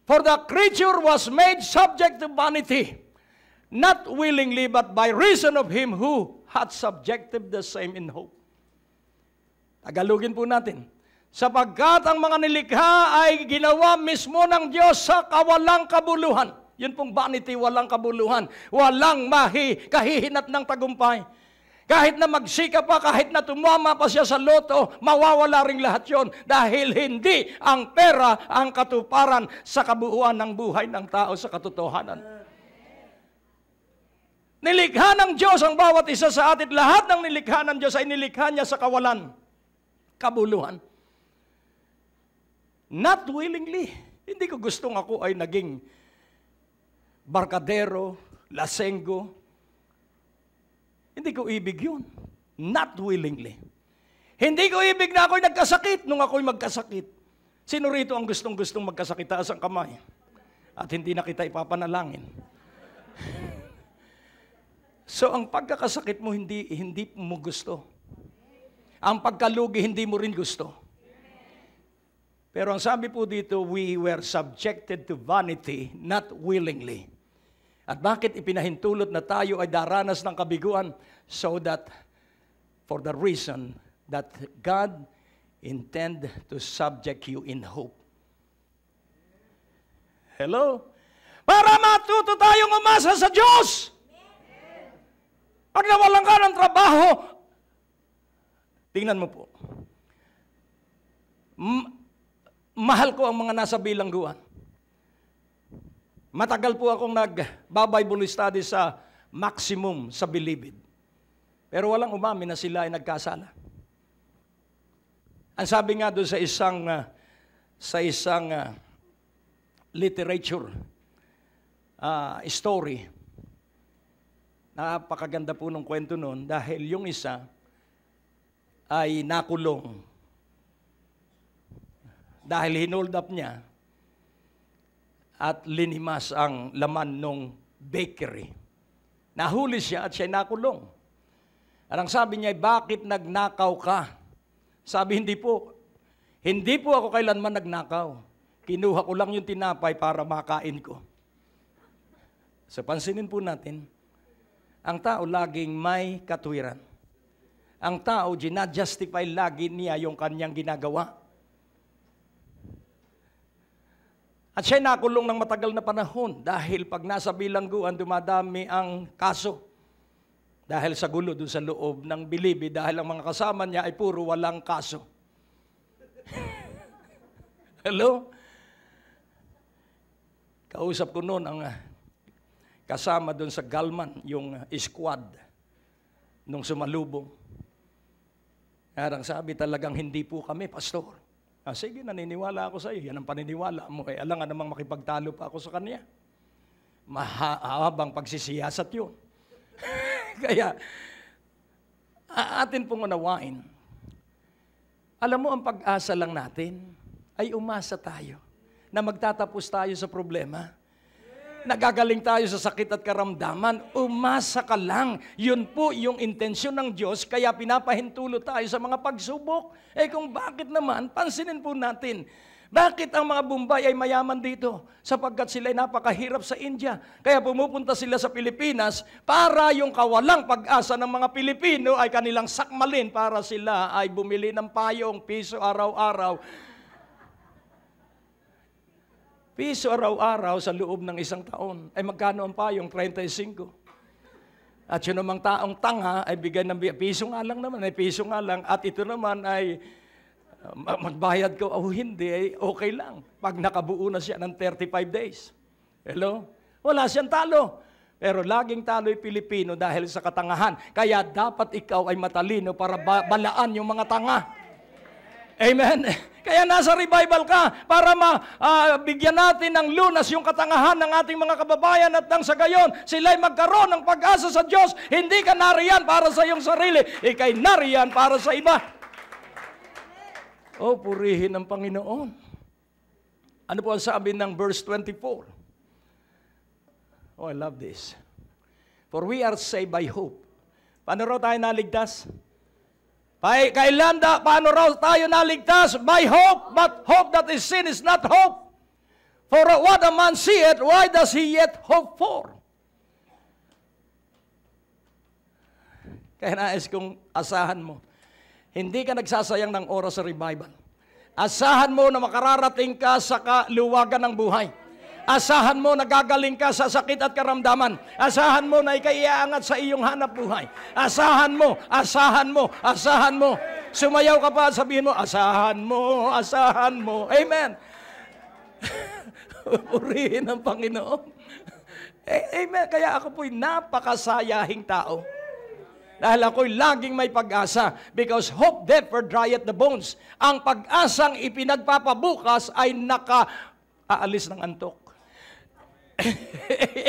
For the creature was made subject to vanity, not willingly, but by reason of him who had subjected the same in hope. Tagalogin po natin. Sapagkat ang mga nilikha ay ginawa mismo ng Diyos sa kawalang kabuluhan. Yun pong vanity, walang kabuluhan. Walang kahihinat ng tagumpay. Kahit na magsika pa, kahit na tumama pa siya sa loto, mawawala ring lahat yon dahil hindi ang pera ang katuparan sa kabuuan ng buhay ng tao sa katotohanan. Nilikha ng Diyos ang bawat isa sa atin. Lahat ng nilikha ng Diyos ay nilikha niya sa kawalan, kabuluhan. Not willingly. Hindi ko gustong ako ay naging barkadero, lasenggo. Hindi ko ibig yun. Not willingly. Hindi ko ibig na ako'y nagkasakit nung ako'y magkasakit. Sino rito ang gustong-gustong magkasakit? Taas ang kamay. At hindi na kita ipapanalangin. So, ang pagkakasakit mo, hindi mo gusto. Ang pagkalugi, hindi mo rin gusto. Pero ang sabi po dito, we were subjected to vanity, not willingly. At bakit ipinahintulot na tayo ay daranas ng kabiguan? So that, for the reason that God intend to subject you in hope. Hello? Para matuto tayong umasa sa Diyos. Pag nawalan ka ng trabaho, tingnan mo po. Mahal ko ang mga nasa bilangguan. Matagal po akong nag-Bible study sa Maximum sa Bilibid. Pero walang umamin na sila ay nagkasala. Ang sabi nga doon sa isang literature story, napakaganda po ng kwento noon dahil yung isa ay nakulong. Dahil hinold up niya at linimas ang laman ng bakery. Nahuli siya at siya nakulong. At ang sabi niya, bakit nagnakaw ka? Sabi, hindi po. Hindi po ako kailanman nagnakaw. Kinuha ko lang yung tinapay para makain ko. So pansinin po natin, ang tao laging may katwiran. Ang tao, ginajustify lagi niya yung kanyang ginagawa. At siya nakulong ng matagal na panahon dahil pag nasa bilangguan, dumadami ang kaso. Dahil sa gulo doon sa loob ng Bilibid, dahil ang mga kasama niya ay puro walang kaso. Hello? Kausap ko noon ang kasama doon sa Galman, yung squad, nung sumalubong. Karang sabi talagang hindi po kami, pastor. Sige, naniniwala ako sa iyo. Yan ang paniniwala mo. Alangan namang makipagtalo pa ako sa kanya. Mahabang pagsisiyasat yun. Kaya, atin pong unawain. Alam mo, ang pag-asa lang natin ay umasa tayo na magtatapos tayo sa problema. Nagagaling tayo sa sakit at karamdaman, umasa ka lang. Yun po yung intensyon ng Diyos, kaya pinapahintulo tayo sa mga pagsubok. Kung bakit naman, pansinin po natin, bakit ang mga Bombay ay mayaman dito? Sapagkat sila ay napakahirap sa India. Kaya pumupunta sila sa Pilipinas para yung kawalang pag-asa ng mga Pilipino ay kanilang sakmalin para sila ay bumili ng payong, piso araw-araw. Piso araw-araw sa loob ng isang taon. Ay magkano ang payong? 35. At yun namang taong tanga ay bigyan ng piso nga lang naman. Ay piso nga lang. At ito naman ay Magbayad ko o hindi, okay lang. Pag nakabuo na siya ng 35 days. Hello? Wala siyang talo. Pero laging talo'y Pilipino dahil sa katangahan. Kaya dapat ikaw ay matalino para balaan yung mga tanga. Amen? Kaya nasa revival ka para bigyan natin ng lunas yung katangahan ng ating mga kababayan at nang sa gayon, sila'y magkaroon ng pag-asa sa Diyos. Hindi ka nariyan para sa iyong sarili, ika'y nariyan para sa iba. Oh, purihin ang Panginoon. Ano po ang sabi ng verse 24? Oh, I love this. For we are saved by hope. Paano raw tayo naligtas? Paano raw tayo naligtas? By hope, but hope that is seen is not hope. For what a man seeth, why does he yet hope for? Kaya nais kong asahan mo, hindi ka nagsasayang ng oras sa revival. Asahan mo na makararating ka sa kaluwagan ng buhay. Asahan mo na gagaling ka sa sakit at karamdaman. Asahan mo na ika'y iaangat sa iyong hanap buhay. Asahan mo, asahan mo, asahan mo. Sumayaw ka pa at sabihin mo, asahan mo, asahan mo. Amen. Purihin ang Panginoon. Amen. Kaya ako po'y napakasayahing tao. Dahil ako'y laging may pag-asa. Because hope deferred dryeth the bones. Ang pag-asang ipinagpapabukas ay aalis ng antok.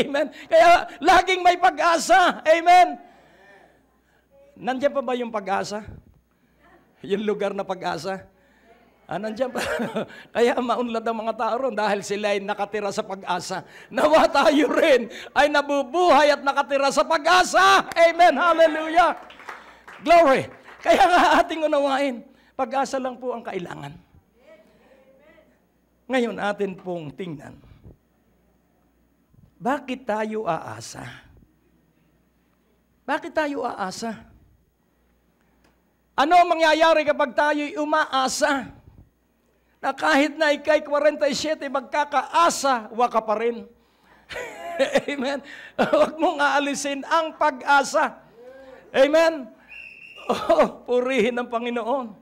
Amen. Kaya laging may pag-asa. Amen. Nandiyan pa ba yung pag-asa? Yung lugar na pag-asa? Nandiyan pa. Kaya maunlad ang mga tao ron dahil sila ay nakatira sa pag-asa. Nawa tayo rin ay nabubuhay at nakatira sa pag-asa. Amen. Hallelujah. Glory. Kaya nga ating unawain, pag-asa lang po ang kailangan. Ngayon atin pong tingnan. Bakit tayo aasa? Bakit tayo aasa? Ano ang mangyayari kapag tayo'y umaasa? Na kahit na ikay 47, magkakaasa, waka pa rin. Amen? Huwag mong aalisin ang pag-asa. Amen? Oh, purihin ng Panginoon.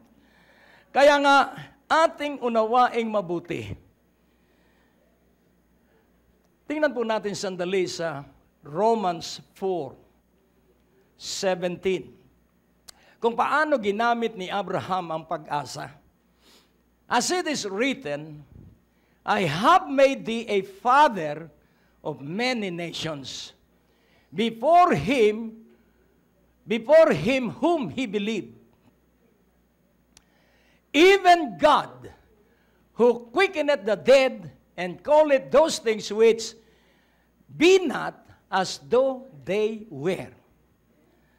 Kaya nga, ating unawaing mabuti. Tingnan po natin sandali sa Romans 4:17. Kung paano ginamit ni Abraham ang pag-asa. As it is written, I have made thee a father of many nations. Before him whom he believed. Even God, who quickeneth the dead, and call it those things which be not as though they were.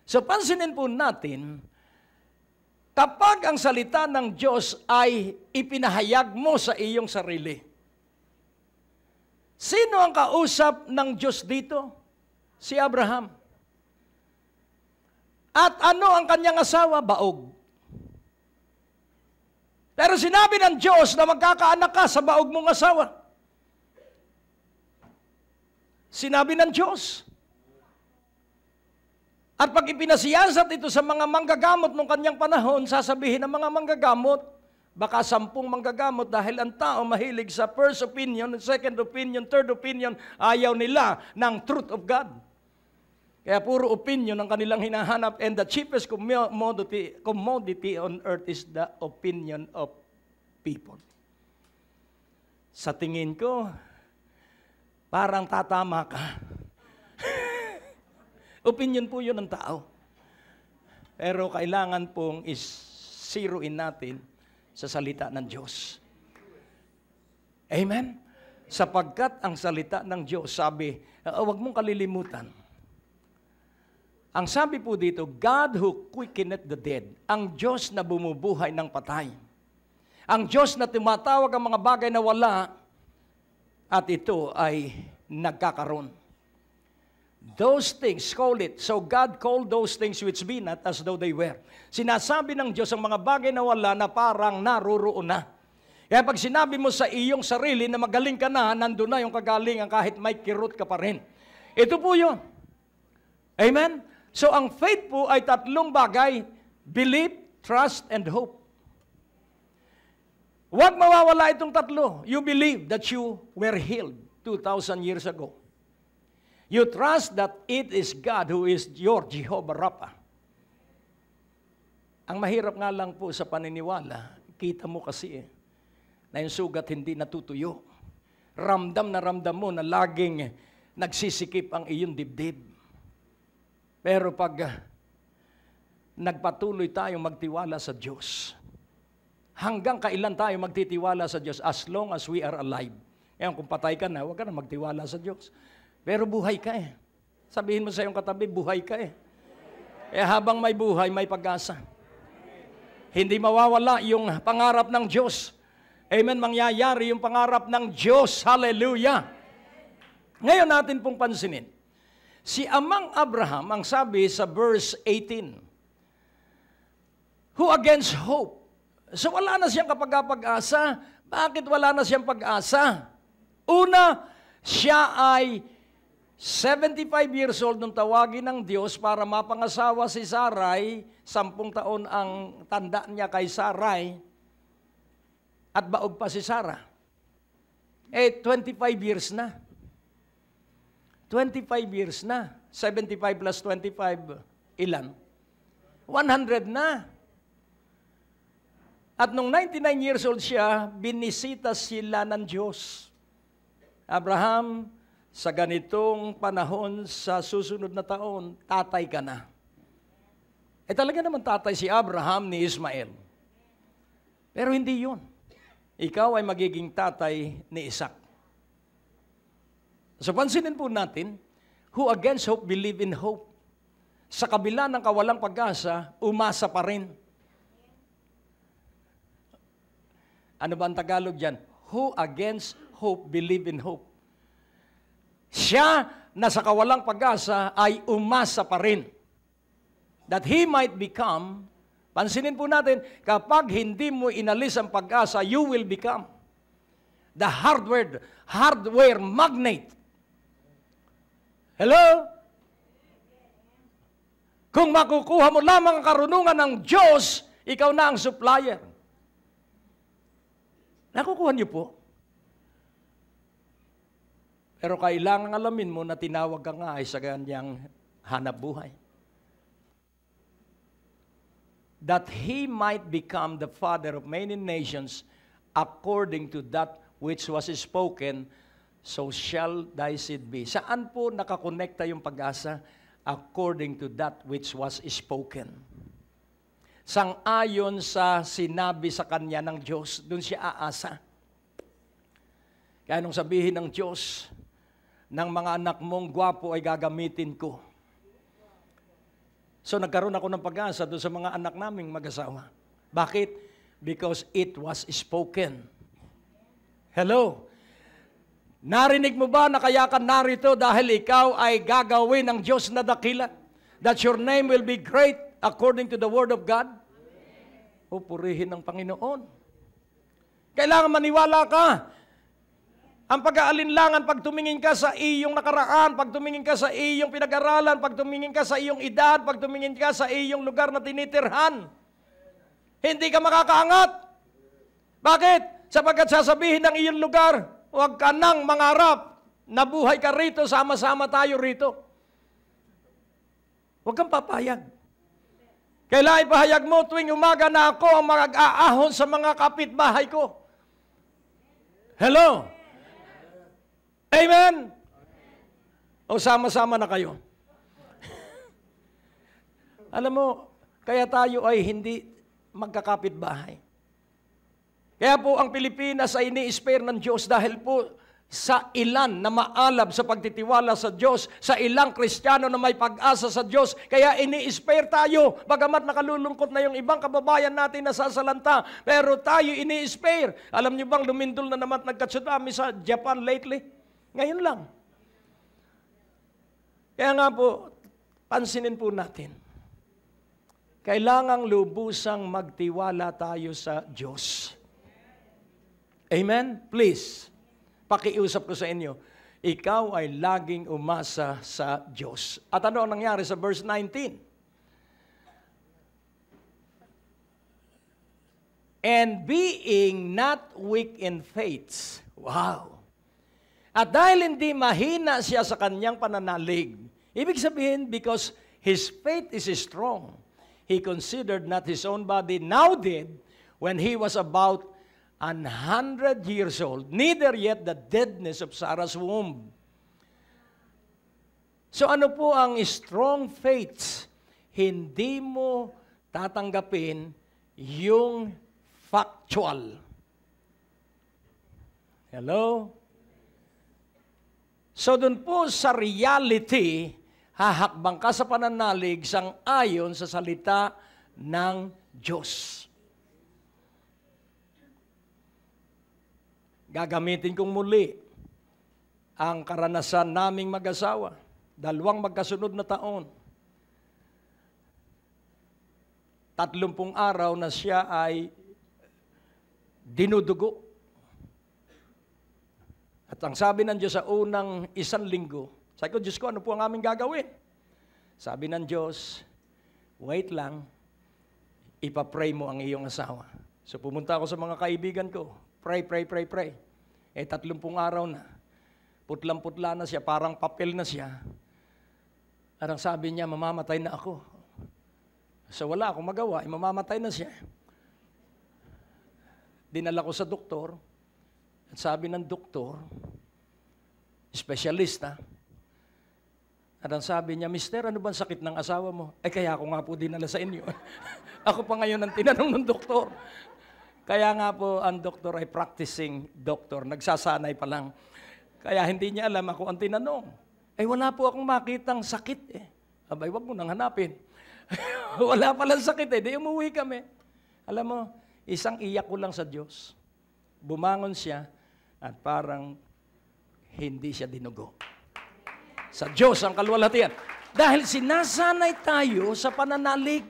So pansinin po natin, kapag ang salita ng Diyos ay ipinahayag mo sa iyong sarili, sino ang kausap ng Diyos dito? Si Abraham. At ano ang kanyang asawa? Baog. Pero sinabi ng Diyos na magkakaanak ka sa baog mong asawa. Sinabi ng Diyos. At pag ipinasiyasat ito sa mga manggagamot nung kanyang panahon, sasabihin ng mga manggagamot, baka 10 manggagamot dahil ang tao mahilig sa first opinion, second opinion, third opinion, ayaw nila ng truth of God. Kaya puro opinion ang kanilang hinahanap, and the cheapest commodity on earth is the opinion of people. Sa tingin ko, parang tatama ka. Opinion po yun ng tao. Pero kailangan pong is-zeroin natin sa salita ng Diyos. Amen? Sapagkat ang salita ng Diyos, sabi, huwag mong kalilimutan. Ang sabi po dito, God who quickeneth the dead. Ang Diyos na bumubuhay ng patay. Ang Diyos na tumatawag ang mga bagay na wala, at ito ay nagkakaroon. Those things, call it. So God called those things which be not as though they were. Sinasabi ng Diyos ang mga bagay na wala na parang naroroon na. Kaya pag sinabi mo sa iyong sarili na magaling ka na, nandun na yung kagalingan kahit may kirot ka pa rin. Ito po yun. Amen? So ang faith po ay 3 bagay. Belief, trust, and hope. Huwag mawawala itong tatlo. You believe that you were healed 2,000 years ago. You trust that it is God who is your Jehovah Rapha. Ang mahirap nga lang po sa paniniwala, kita mo kasi na yung sugat hindi natutuyo. Ramdam na ramdam mo na laging nagsisikip ang iyong dibdib. Pero pag nagpatuloy tayong magtiwala sa Diyos, hanggang kailan tayo magtitiwala sa Diyos? As long as we are alive. Ngayon, kung patay ka na, huwag ka na magtiwala sa Diyos. Pero buhay ka eh. Sabihin mo sa iyong katabi, buhay ka eh. Eh habang may buhay, may pag-asa. Hindi mawawala yung pangarap ng Diyos. Amen, mangyayari yung pangarap ng Diyos. Hallelujah. Ngayon natin pong pansinin. Si Amang Abraham, ang sabi sa verse 18, who against hope. So wala na siyang kapag-asa. Bakit wala na siyang pag-asa? Una, siya ay 75 years old nung tawagin ng Diyos para mapangasawa si Sarai. 10 taon ang tanda niya kay Sarai. At baog pa si Sarah. 25 years na. 25 years na. 75 plus 25, ilan? 100 na. At nung 99 years old siya, binisita sila ng Diyos. Abraham, sa ganitong panahon, sa susunod na taon, tatay ka na. Talaga naman tatay si Abraham ni Ismael. Pero hindi yun. Ikaw ay magiging tatay ni Isaac. So pansinin po natin, who against hope believe in hope. Sa kabila ng kawalang pag-asa, umasa pa rin. Ano ba ang Tagalog dyan? Who against hope believe in hope. Siya na sa kawalang pag-asa ay umasa pa rin. That he might become, pansinin po natin, kapag hindi mo inalis ang pag-asa, you will become the hardware magnate. Hello? Kung makukuha mo lamang ang karunungan ng Diyos, ikaw na ang supplier. Nakukuha niyo po? Pero kailangan alamin mo na tinawag ka nga ay sa kanyang hanap buhay. That he might become the father of many nations according to that which was spoken, so shall thy seed be. Saan po nakakonekta yung pag-asa? According to that which was spoken. Sang-ayon sa sinabi sa kanya ng Diyos, doon siya aasa. Kaya nung sabihin ng Diyos, ng mga anak mong gwapo ay gagamitin ko. So nagkaroon ako ng pag-asa doon sa mga anak naming mag-asawa. Bakit? Because it was spoken. Hello? Narinig mo ba na kaya ka narito dahil ikaw ay gagawin ng Diyos na dakila? That your name will be great according to the Word of God? O purihin ng Panginoon. Kailangan maniwala ka. Ang pag-aalinlangan, pag tumingin ka sa iyong nakaraan, pag tumingin ka sa iyong pinag-aralan, pag tumingin ka sa iyong edad, pag tumingin ka sa iyong lugar na tinitirhan, hindi ka makakaangat. Bakit? Sapagkat sasabihin ng iyong lugar, huwag ka nang mangarap na buhay ka rito, sama-sama tayo rito. Huwag kang papayag. Kailangan ipahayag mo tuwing umaga na ako ang mag-aahon sa mga kapitbahay ko. Hello? Amen? O sama-sama na kayo. Alam mo, kaya tayo ay hindi magkakapitbahay. Kaya po ang Pilipinas ay ini-spare ng Diyos dahil po sa ilan na maalab sa pagtitiwala sa Diyos, sa ilang Kristiyano na may pag-asa sa Diyos. Kaya ini-spare tayo, bagamat nakalulungkot na yung ibang kababayan natin na sasalanta, pero tayo ini-spare. Alam niyo bang lumindol na naman nagkatsunami sa Japan lately? Ngayon lang. Kaya nga po, pansinin po natin. Kailangang lubusang magtiwala tayo sa Diyos. Amen? Please. Pakiusap ko sa inyo, ikaw ay laging umasa sa Diyos. At ano ang nangyari sa verse 19? and being not weak in faith. Wow! At dahil hindi mahina siya sa kanyang pananalig, ibig sabihin, because his faith is strong, he considered not his own body now dead when he was about 100 years old, neither yet the deadness of Sarah's womb. So ano po ang strong faith? Hindi mo tatanggapin yung factual. Hello? So dun po sa reality, hahakbang ka sa pananalig sang-ayon sa salita ng Diyos. Gagamitin kong muli ang karanasan naming mag-asawa. 2 magkasunod na taon. 30 araw na siya ay dinudugo. At ang sabi ng Diyos sa unang 1 linggo, sabi ko, Diyos ko, ano po ang aming gagawin? Sabi ng Diyos, wait lang, ipapray mo ang iyong asawa. So pumunta ako sa mga kaibigan ko, pray. 30 araw na, putlang-putla na siya, parang papel na siya. At ang sabi niya, mamamatay na ako. So wala akong magawa, mamamatay na siya. Dinala ko sa doktor, at sabi ng doktor, espesyalista, at ang sabi niya, Mister, ano bang sakit ng asawa mo? Kaya ako nga po dinala sa inyo. Ako pa ngayon ang tinanong ng doktor. Kaya nga po ang doktor ay practicing doctor, nagsasanay pa lang. Kaya hindi niya alam ako ang tinanong. Wala po akong makitang sakit Abay, wag mo nang hanapin. Wala palang sakit di umuwi kami. Alam mo, isang iyak ko lang sa Diyos. Bumangon siya at parang hindi siya dinugo. Sa Diyos ang kaluwalhatian. Dahil sinasanay tayo sa pananalig.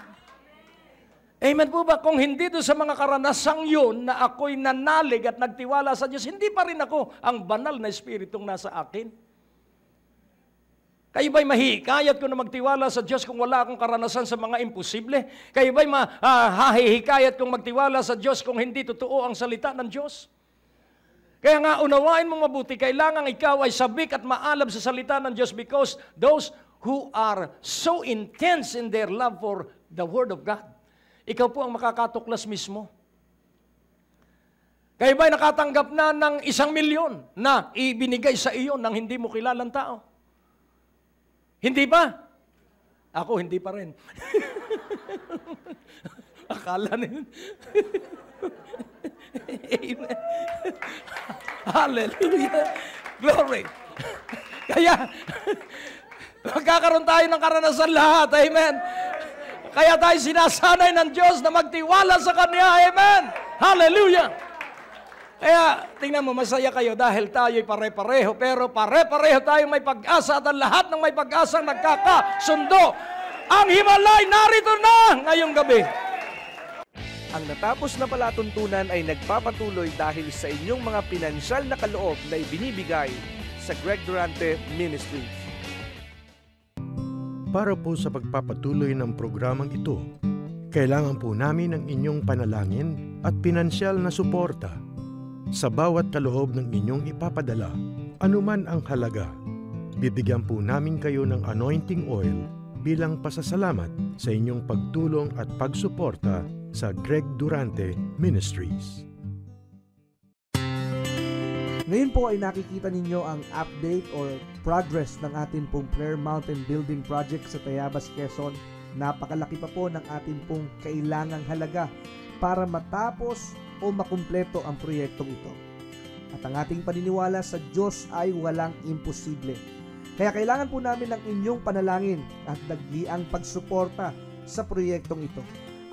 Amen po ba? Kung hindi doon sa mga karanasang yun na ako'y nanalig at nagtiwala sa Diyos, hindi pa rin ako ang banal na espiritong nasa akin. Kayo ba'y mahihikayat ko na magtiwala sa Diyos kung wala akong karanasan sa mga imposible? Kayo ba'y mahihikayat kong magtiwala sa Diyos kung hindi totoo ang salita ng Diyos? Kaya nga, unawain mo mabuti, kailangan ikaw ay sabik at maalab sa salita ng Diyos because those who are so intense in their love for the Word of God, ikaw po ang makakatuklas mismo. Kayo ba'y nakatanggap na ng 1,000,000 na ibinigay sa iyo ng hindi mo kilalang tao? Hindi ba? Ako, hindi pa rin. Akala nila. Amen. Hallelujah. Glory. Kaya, magkakaroon tayo ng karanasan lahat. Amen. Kaya tayo sinasanay ng Diyos na magtiwala sa Kanya. Amen. Hallelujah. Kaya, tingnan mo, masaya kayo dahil tayo'y pare-pareho, pero pare-pareho tayo may pag-asa at ang lahat ng may pag-asang nagkakasundo. Ang Himalay narito na ngayong gabi. Ang natapos na palatuntunan ay nagpapatuloy dahil sa inyong mga pinansyal na kaloob na ibinibigay sa Greg Durante Ministries. Para po sa pagpapatuloy ng programang ito, kailangan po namin ang inyong panalangin at pinansyal na suporta. Sa bawat kaloob ng inyong ipapadala, anuman ang halaga, bibigyan po namin kayo ng anointing oil bilang pasasalamat sa inyong pagtulong at pagsuporta sa Greg Durante Ministries. Ngayon po ay nakikita ninyo ang update or progress ng ating pong Prayer Mountain Building Project sa Tayabas, Quezon. Napakalaki pa po ng ating pong kailangang halaga para matapos o makumpleto ang proyektong ito. At ang ating paniniwala sa Diyos ay walang imposible. Kaya kailangan po namin ng inyong panalangin at dagliang pagsuporta sa proyektong ito.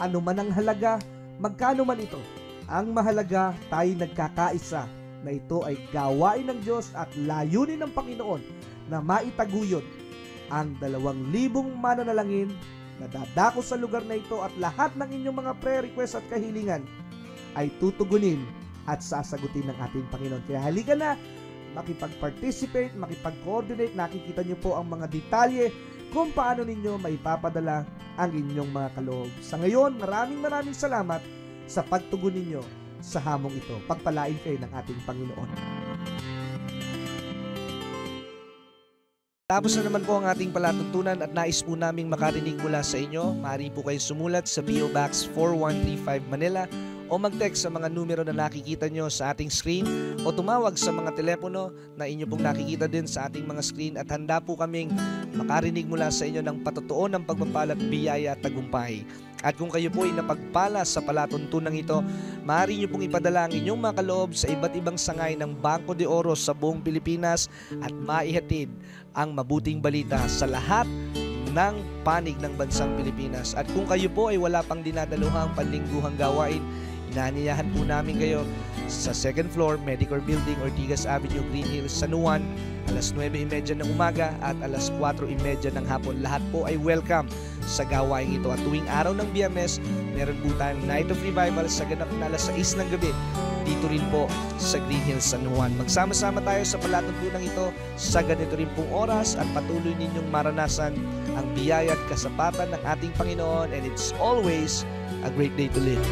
Ano man ang halaga, magkano man ito, ang mahalaga tayo nagkakaisa na ito ay gawain ng Diyos at layunin ng Panginoon na maitaguyod ang 2,000 mananalangin na dadako sa lugar na ito at lahat ng inyong mga prayer requests at kahilingan ay tutugunin at sasagutin ng ating Panginoon. Kaya halika na, makipag-participate, makipag-coordinate, nakikita niyo po ang mga detalye kung paano ninyo maipapadala ang inyong mga kaloob. Sa ngayon, maraming salamat sa pagtugon ninyo sa hamong ito. Pagpalain kayo ng ating Panginoon. Tapos na naman po ang ating palatuntunan at nais po naming makarinig mula sa inyo. Maaari po kayo sumulat sa PO Box 4135 Manila o mag-text sa mga numero na nakikita nyo sa ating screen o tumawag sa mga telepono na inyo pong nakikita din sa ating mga screen at handa po kaming makarinig mula sa inyo ng patotoo ng pagpapala at biyaya at tagumpay. At kung kayo po ay napagpala sa palatuntunan ito, maaari nyo pong ipadala ang inyong mga kaloob sa iba't ibang sangay ng Bangko de Oro sa buong Pilipinas at maihatid ang mabuting balita sa lahat ng panig ng bansang Pilipinas. At kung kayo po ay wala pang dinadaluhang panlingguhang gawain, inaanyayahan po namin kayo sa 2nd floor, Medicor Building, Ortigas Avenue, Green Hills, San Juan, alas 9:30 ng umaga at alas 4:30 ng hapon. Lahat po ay welcome sa gawain ito. At tuwing araw ng Biyernes, meron po tayong Night of Revival sa ganap na alas 6 ng gabi dito rin po sa Green Hills, San Juan. Magsama-sama tayo sa palatuntunan ito sa ganito rin pong oras at patuloy ninyong maranasan ang biyaya at kasapatan ng ating Panginoon, and it's always a great day to live.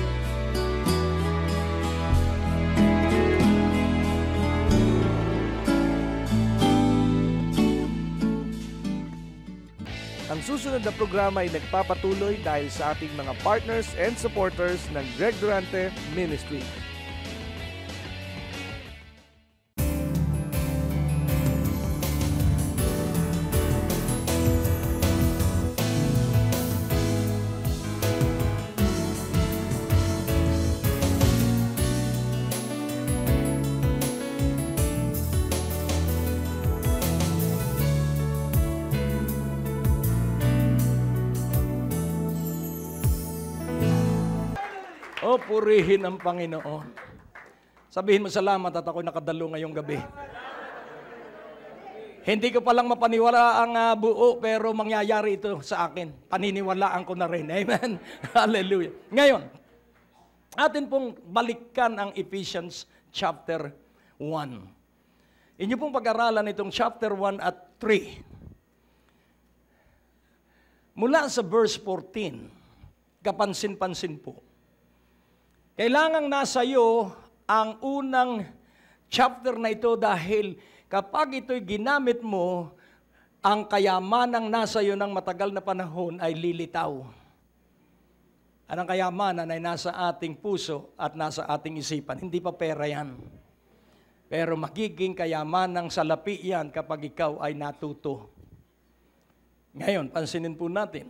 Ang susunod na programa ay nagpapatuloy dahil sa ating mga partners and supporters ng Greg Durante Ministry. O, purihin ang Panginoon. Sabihin mo, salamat at ako'y nakadalo ngayong gabi. Hindi ko palang mapaniwala ang buo, pero mangyayari ito sa akin. Paniniwalaan ko na rin. Amen? Hallelujah. Ngayon, atin pong balikan ang Ephesians chapter 1. Inyo pong pag-aralan itong chapter 1 at 3. Mula sa verse 14, kapansin-pansin po. Kailangang nasa iyo ang unang chapter na ito dahil kapag ito'y ginamit mo, ang kayamanang nasa iyo ng matagal na panahon ay lilitaw. Ang kayamanan ay nasa ating puso at nasa ating isipan. Hindi pa pera yan. Pero magiging kayamanang salapi yan kapag ikaw ay natuto. Ngayon, pansinin po natin.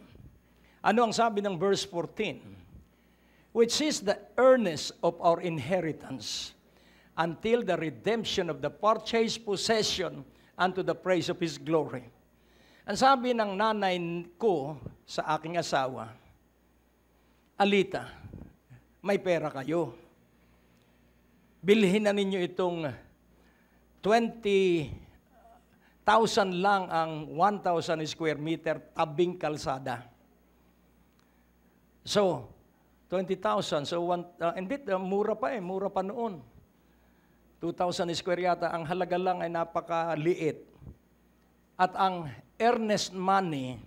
Ano ang sabi ng verse 14? Which is the earnest of our inheritance until the redemption of the purchased possession unto the praise of His glory. Ang sabi ng nanay ko sa aking asawa, Alita, may pera kayo. Bilhin na ninyo itong 20,000 lang ang 1,000 square meter tabing kalsada. So, 20,000. So, mura pa noon. 2,000 square yata. Ang halaga lang ay napakaliit. At ang earnest money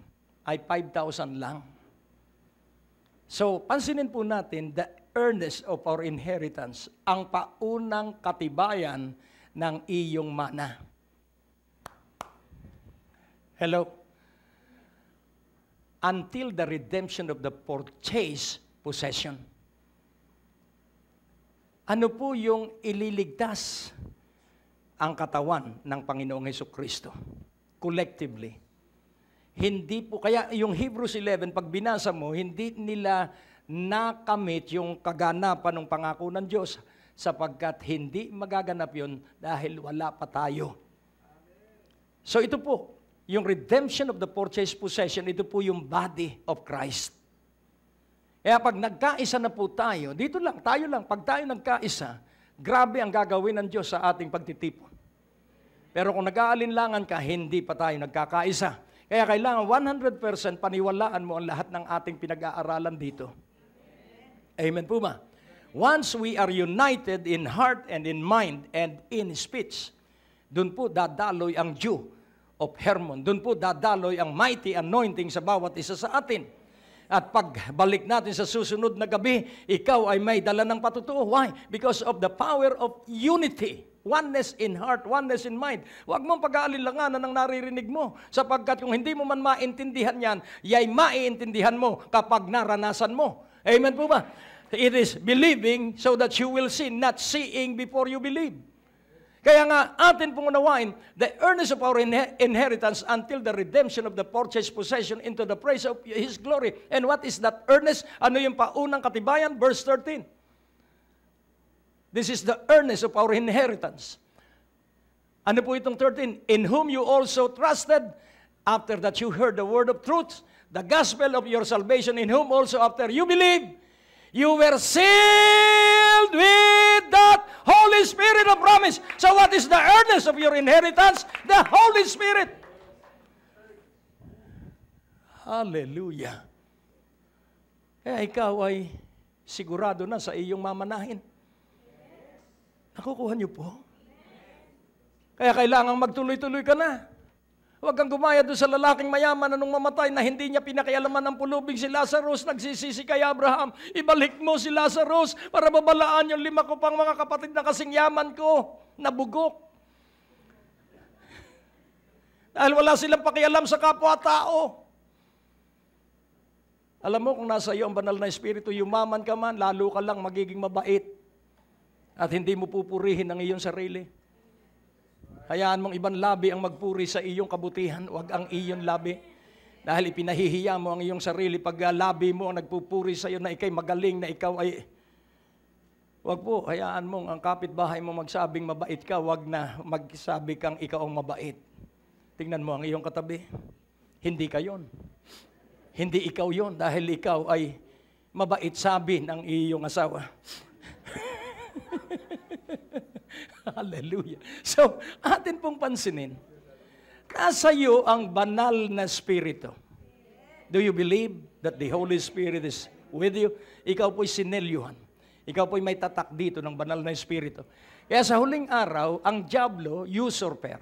ay 5,000 lang. So, pansinin po natin, the earnest of our inheritance, ang paunang katibayan ng iyong mana. Hello? Until the redemption of the purchased possession. Ano po yung ililigtas ang katawan ng Panginoong Hesukristo? Collectively. Hindi po, kaya yung Hebrews 11, pag binasa mo, hindi nila nakamit yung kaganapan ng pangako ng Diyos sapagkat hindi magaganap yun dahil wala pa tayo. So ito po, yung redemption of the purchased possession, ito po yung body of Christ. Kaya pag nagkaisa na po tayo, dito lang, tayo lang, pag tayo nagkaisa, grabe ang gagawin ng Diyos sa ating pagtitipon. Pero kung nag-aalinlangan ka, hindi pa tayo nagkakaisa. Kaya kailangan 100% paniwalaan mo ang lahat ng ating pinag-aaralan dito. Amen po ba? Once we are united in heart and in mind and in speech, doon po dadaloy ang dew of Hermon. Doon po dadaloy ang mighty anointing sa bawat isa sa atin. At pagbalik natin sa susunod na gabi, ikaw ay may dala ng patutuo. Why? Because of the power of unity. Oneness in heart, oneness in mind. Huwag mong pag-aalilanganan ng naririnig mo. Sapagkat kung hindi mo man maintindihan yan, yay maiintindihan mo kapag naranasan mo. Amen po ba? It is believing so that you will see, not seeing before you believe. Kaya nga, atin pong unawain, the earnest of our inheritance until the redemption of the purchased possession into the praise of His glory. And what is that earnest? Ano yung paunang katibayan? Verse 13. This is the earnest of our inheritance. Ano po itong 13? In whom you also trusted, after that you heard the word of truth, the gospel of your salvation, in whom also after you believe, you were sealed with that Holy Spirit of promise. So what is the earnest of your inheritance? The Holy Spirit. Hallelujah. Kaya ikaw ay sigurado na sa iyong mamanahin. Nakukuha niyo po? Kaya kailangan magtuloy-tuloy ka na. Huwag kang gumaya doon sa lalaking mayaman na nung mamatay na hindi niya pinakialaman ng pulubing si Lazarus, nagsisisi kay Abraham, ibalik mo si Lazarus para babalaan yung 5 ko pang mga kapatid na kasing yaman ko, nabugok. Dahil wala silang pakialam sa kapwa-tao. Alam mo, kung nasa iyo ang banal na espiritu, yumaman ka man, lalo ka lang magiging mabait. At hindi mo pupurihin ang iyong sarili. Hayaan mong ibang labi ang magpuri sa iyong kabutihan, wag ang iyong labi. Dahil ipinahihiya mo ang iyong sarili pag labi mo ang nagpupuri sa iyo na ikay magaling, na ikaw ay... Wag po, hayaan mong ang kapitbahay mo magsabing mabait ka, wag na magsabi kang ikaw ang mabait. Tingnan mo ang iyong katabi. Hindi ka yon. Hindi ikaw yon dahil ikaw ay mabait sabi ng iyong asawa. Hallelujah. So, atin pong pansinin, nasa iyo ang banal na Espiritu. Do you believe that the Holy Spirit is with you? Ikaw po'y sinelyuhan. Ikaw po'y may tatak dito ng banal na Espiritu. Kaya sa huling araw, ang diablo, usurper.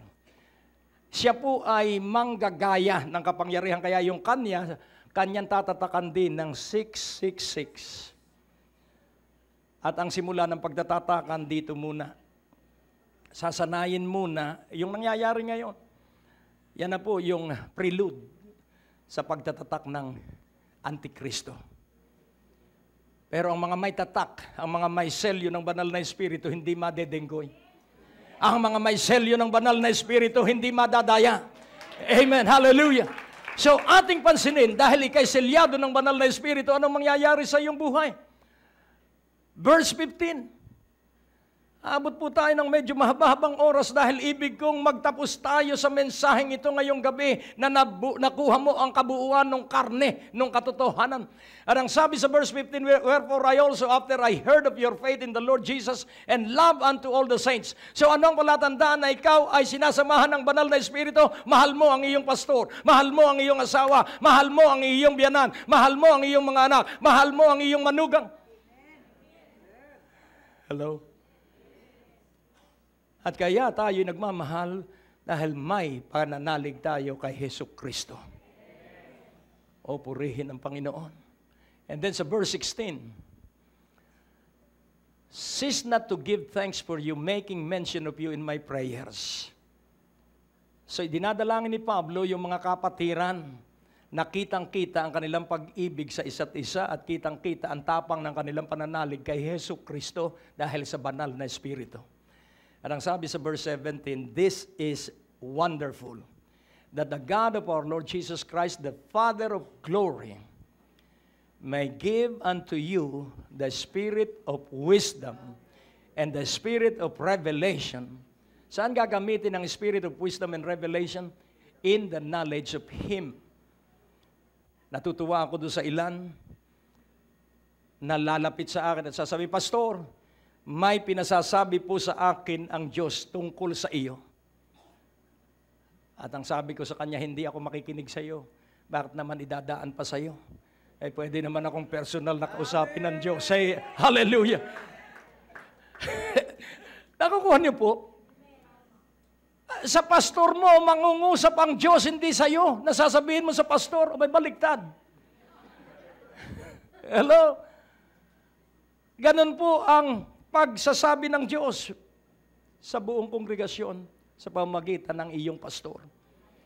Siya po ay manggagaya ng kapangyarihan. Kaya yung kanyang tatatakan din ng 666. At ang simula ng pagtatatakan dito muna, sasanayin muna yung nangyayari ngayon. Yan na po yung prelude sa pagtatatak ng Antikristo. Pero ang mga may tatak, ang mga may selyo ng banal na Espiritu, hindi madedenggoy. Ang mga may selyo ng banal na Espiritu, hindi madadaya. Amen. Hallelujah. So ating pansinin, dahil ikay selyado ng banal na Espiritu, anong mangyayari sa iyong buhay? Verse 15. Abot po tayo ng medyo mahaba-habang oras dahil ibig kong magtapos tayo sa mensaheng ito ngayong gabi na nakuha mo ang kabuuan ng karne, ng katotohanan. At ang sabi sa verse 15, wherefore I also after I heard of your faith in the Lord Jesus and love unto all the saints. So anong palatandaan na ikaw ay sinasamahan ng banal na Espiritu? Mahal mo ang iyong pastor, mahal mo ang iyong asawa, mahal mo ang iyong biyanan, mahal mo ang iyong mga anak, mahal mo ang iyong manugang. Hello? At kaya tayo nagmamahal dahil may pananalig tayo kay Hesus Kristo. O purihin ang Panginoon. And then sa verse 16, cease not to give thanks for you, making mention of you in my prayers. So dinadalangin ni Pablo yung mga kapatiran na kitang-kita ang kanilang pag-ibig sa isa't isa at kitang-kita ang tapang ng kanilang pananalig kay Hesus Kristo dahil sa banal na Espiritu. At ang sabi sa verse 17, this is wonderful, that the God of our Lord Jesus Christ, the Father of glory, may give unto you the spirit of wisdom and the spirit of revelation. Saan gagamitin ang spirit of wisdom and revelation? In the knowledge of Him. Natutuwa ako doon sa ilan na lalapit sa akin at sasabi, Pastor, may pinasasabi po sa akin ang Diyos tungkol sa iyo. At ang sabi ko sa kanya, hindi ako makikinig sa iyo. Bakit naman idadaan pa sa iyo? Eh, pwede naman akong personal na kausapin ng Diyos. Say, hallelujah! Nakukuha niyo po? Sa pastor mo, mangungusap ang Diyos, hindi sa iyo. Nasasabihin mo sa pastor, o may baliktad. Hello? Ganun po ang pagsasabi ng Diyos sa buong kongregasyon sa pamamagitan ng iyong pastor.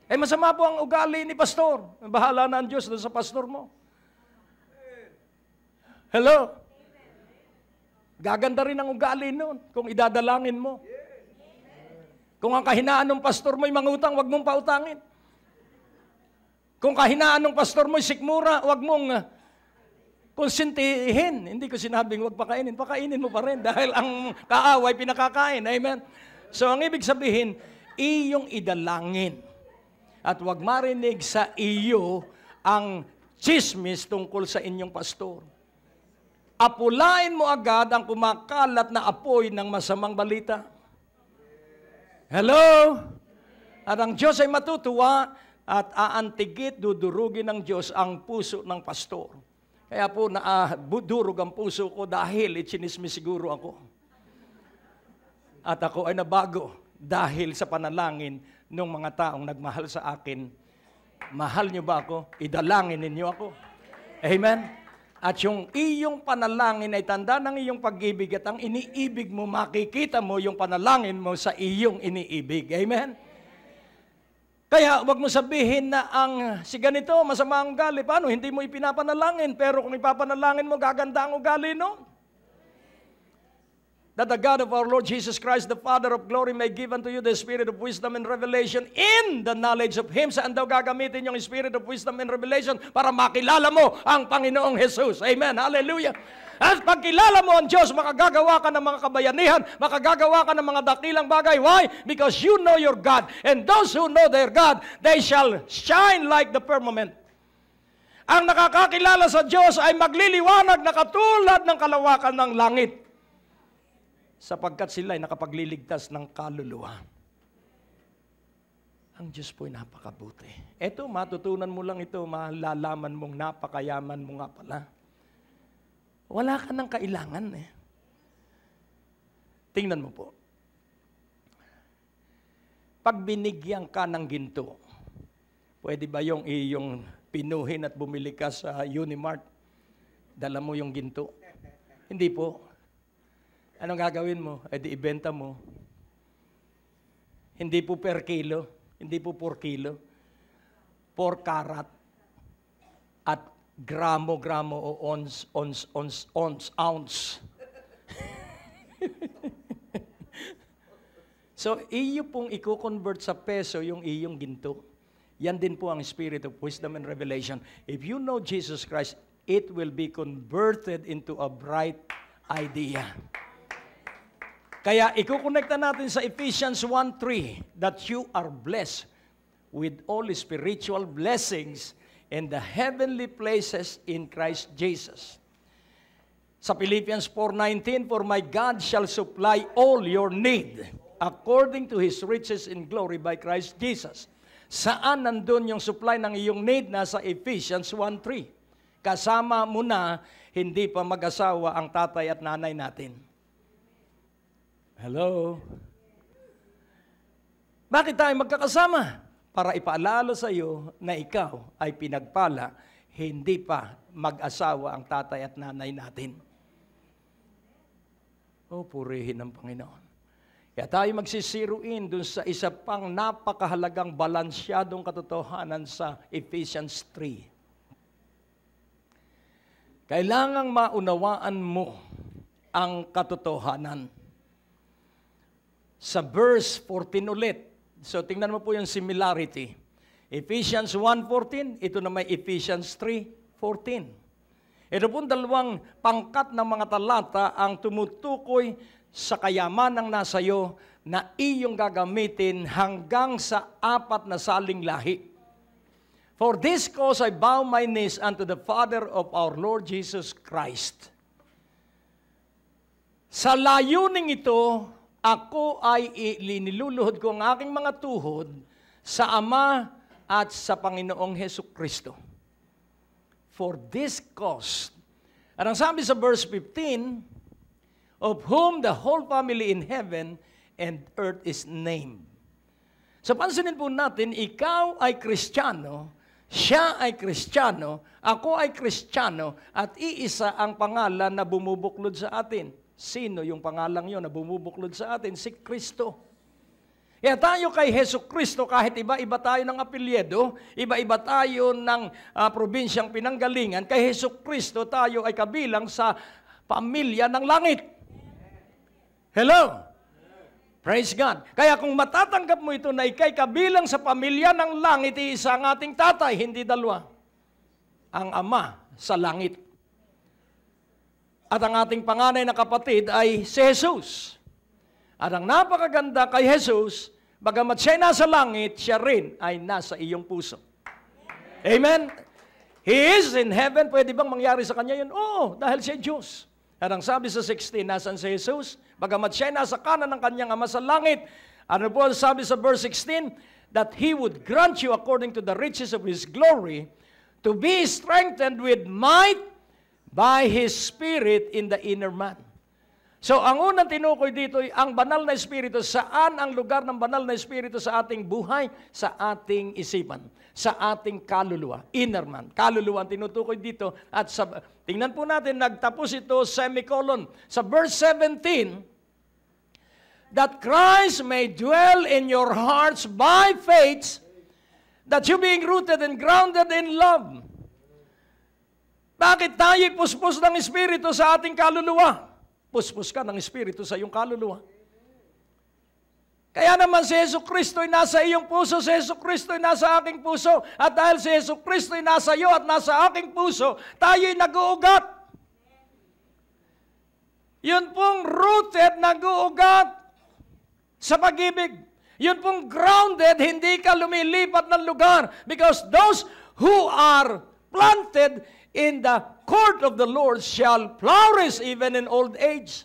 Masama po ang ugali ni pastor. Bahala na ang Diyos doon sa pastor mo. Hello? Gaganda rin ang ugali noon kung idadalangin mo. Kung ang kahinaan ng pastor mo'y mangutang, wag mong pautangin. Kung kahinaan ng pastor mo'y sikmura, wag mong konsintihin. Hindi ko sinabing wag pakainin. Pakainin mo pa rin dahil ang kaaway pinakakain. Amen? So ang ibig sabihin, iyong idalangin. At wag marinig sa iyo ang chismis tungkol sa inyong pastor. Apulain mo agad ang kumakalat na apoy ng masamang balita. Hello? At ang Diyos ay matutuwa at aantigit, dudurugin ng Diyos ang puso ng pastor. Kaya po durog ang puso ko dahil ichinismis siguro ako. At ako ay nabago dahil sa panalangin ng mga taong nagmahal sa akin. Mahal niyo ba ako? Idalangin ninyo ako. Amen? At yung iyong panalangin ay tanda ng iyong pag-ibig at ang iniibig mo, makikita mo yung panalangin mo sa iyong iniibig. Amen? Kaya wag mo sabihin na si ganito, masama ang ugali. Paano? Hindi mo ipinapanalangin. Pero kung ipapanalangin mo, gaganda ang ugali, no? That the God of our Lord Jesus Christ, the Father of glory, may give unto you the spirit of wisdom and revelation in the knowledge of Him. Saan daw gagamitin yung spirit of wisdom and revelation? Para makilala mo ang Panginoong Jesus. Amen. Hallelujah. At pagkilala mo ang Diyos, makagagawa ka ng mga kabayanihan, makagagawa ka ng mga dakilang bagay. Why? Because you know your God. And those who know their God, they shall shine like the firmament. Ang nakakakilala sa Diyos ay magliliwanag na katulad ng kalawakan ng langit. Sapagkat sila ay nakapagliligtas ng kaluluwa. Ang Diyos po'y napakabuti. Eto, matutunan mo lang ito, malalaman mong napakayaman mo nga pala. Wala ka ng kailangan eh. Tingnan mo po. Pag binigyan ka ng ginto, pwede ba yung iyong pinuhin at bumili ka sa Unimart? Dala mo yung ginto? Hindi po. Anong gagawin mo? Di ibenta mo. Hindi po per kilo. Hindi po per kilo. 4 karat. At gramo o ounce. So, iyo pong i-convert sa peso yung iyong ginto. Yan din po ang spirit of wisdom and revelation. If you know Jesus Christ, it will be converted into a bright idea. Kaya ikukonekta natin sa Ephesians 1:3 that you are blessed with all spiritual blessings in the heavenly places in Christ Jesus. Sa Philippians 4:19, for my God shall supply all your need according to His riches in glory by Christ Jesus. Saan nandun yung supply ng iyong need? Nasa Ephesians 1:3. Kasama mo na hindi pa mag-asawa ang tatay at nanay natin. Hello? Bakit tayo magkakasama? Para ipaalala sa iyo na ikaw ay pinagpala, hindi pa mag-asawa ang tatay at nanay natin. Purihin ng Panginoon. Kaya tayo magsisiruin dun sa isa pang napakahalagang balansyadong katotohanan sa Ephesians 3. Kailangang maunawaan mo ang katotohanan. Sa verse 14 ulit. So, tingnan mo po yung similarity. Ephesians 1:14, ito na may Ephesians 3:14. Ito po dalawang pangkat ng mga talata ang tumutukoy sa kayamanang nasa iyo na iyong gagamitin hanggang sa 4 na saling lahi. For this cause I bow my knees unto the Father of our Lord Jesus Christ. Sa layuning ito, ako ay liniluluhod ko ang aking mga tuhod sa Ama at sa Panginoong Hesukristo. For this cause. At ang sabi sa verse 15, of whom the whole family in heaven and earth is named. So pansinin po natin, ikaw ay Kristiyano Siya ay Kristiyano, ako ay Kristiyano, at iisa ang pangalan na bumubuklod sa atin. Sino yung pangalang yon na bumubuklod sa atin? Si Kristo. Kaya tayo kay Hesus Kristo, kahit iba-iba tayo ng apelyido, iba-iba tayo ng probinsyang pinanggalingan, kay Hesus Kristo tayo ay kabilang sa pamilya ng langit. Hello? Praise God. Kaya kung matatanggap mo ito na ikay kabilang sa pamilya ng langit, isa ang ating tatay, hindi dalawa. Ang Ama sa langit. At ang ating panganay na kapatid ay si Jesus. At ang napakaganda kay Jesus, bagamat siya nasa langit, siya rin ay nasa iyong puso. Amen? He is in heaven. Pwede bang mangyari sa kanya yun? Oo, dahil siya Diyos. At ang sabi sa 16, nasan si Jesus? Bagamat siya nasa kanan ng kanyang Ama sa langit. Ano po sabi sa verse 16? That He would grant you according to the riches of His glory to be strengthened with might by His Spirit in the inner man. So, ang unang tinukoy dito ay ang banal na Espiritu. Saan ang lugar ng banal na Espiritu sa ating buhay? Sa ating isipan. Sa ating kaluluwa. Inner man. Kaluluwa ang tinutukoy dito. At tingnan po natin, nagtapos ito, semicolon. Sa verse 17, that Christ may dwell in your hearts by faith, that you being rooted and grounded in love. Bakit tayo'y puspos ng Espiritu sa ating kaluluwa? Puspos ka ng Espiritu sa iyong kaluluwa. Kaya naman si Hesus Kristo ay nasa iyong puso, si Hesus Kristo ay nasa aking puso. At dahil si Hesus Kristo ay nasa iyo at nasa aking puso, tayo'y nag-uugat. Yun pong rooted, nag-uugat sa pag-ibig. Yun pong grounded, hindi ka lumilipat ng lugar. Because those who are planted in the court of the Lord shall flourish even in old age.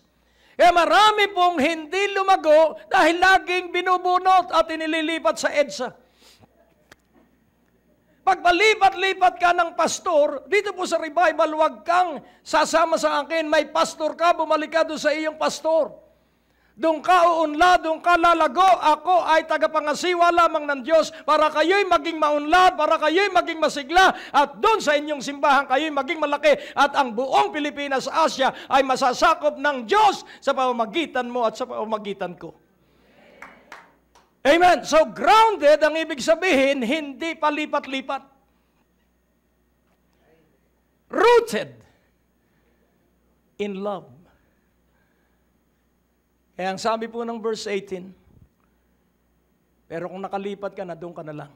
Kaya marami pong hindi lumago dahil laging binubunot at inililipat sa EDSA. Pag palipat-lipat ka ng pastor, dito po sa revival, huwag kang sasama sa akin, may pastor ka, bumalik ka doon sa iyong pastor. Doon ka uunlad, doon ka lalago, ako ay tagapangasiwa lamang ng Diyos para kayo'y maging maunlad, para kayo'y maging masigla, at doon sa inyong simbahan kayo'y maging malaki, at ang buong Pilipinas, Asia ay masasakop ng Diyos sa pamamagitan mo at sa pamamagitan ko. Amen. So grounded, ang ibig sabihin, hindi palipat-lipat. Rooted in love. Kaya ang sabi po ng verse 18, pero kung nakalipat ka na, doon ka na lang.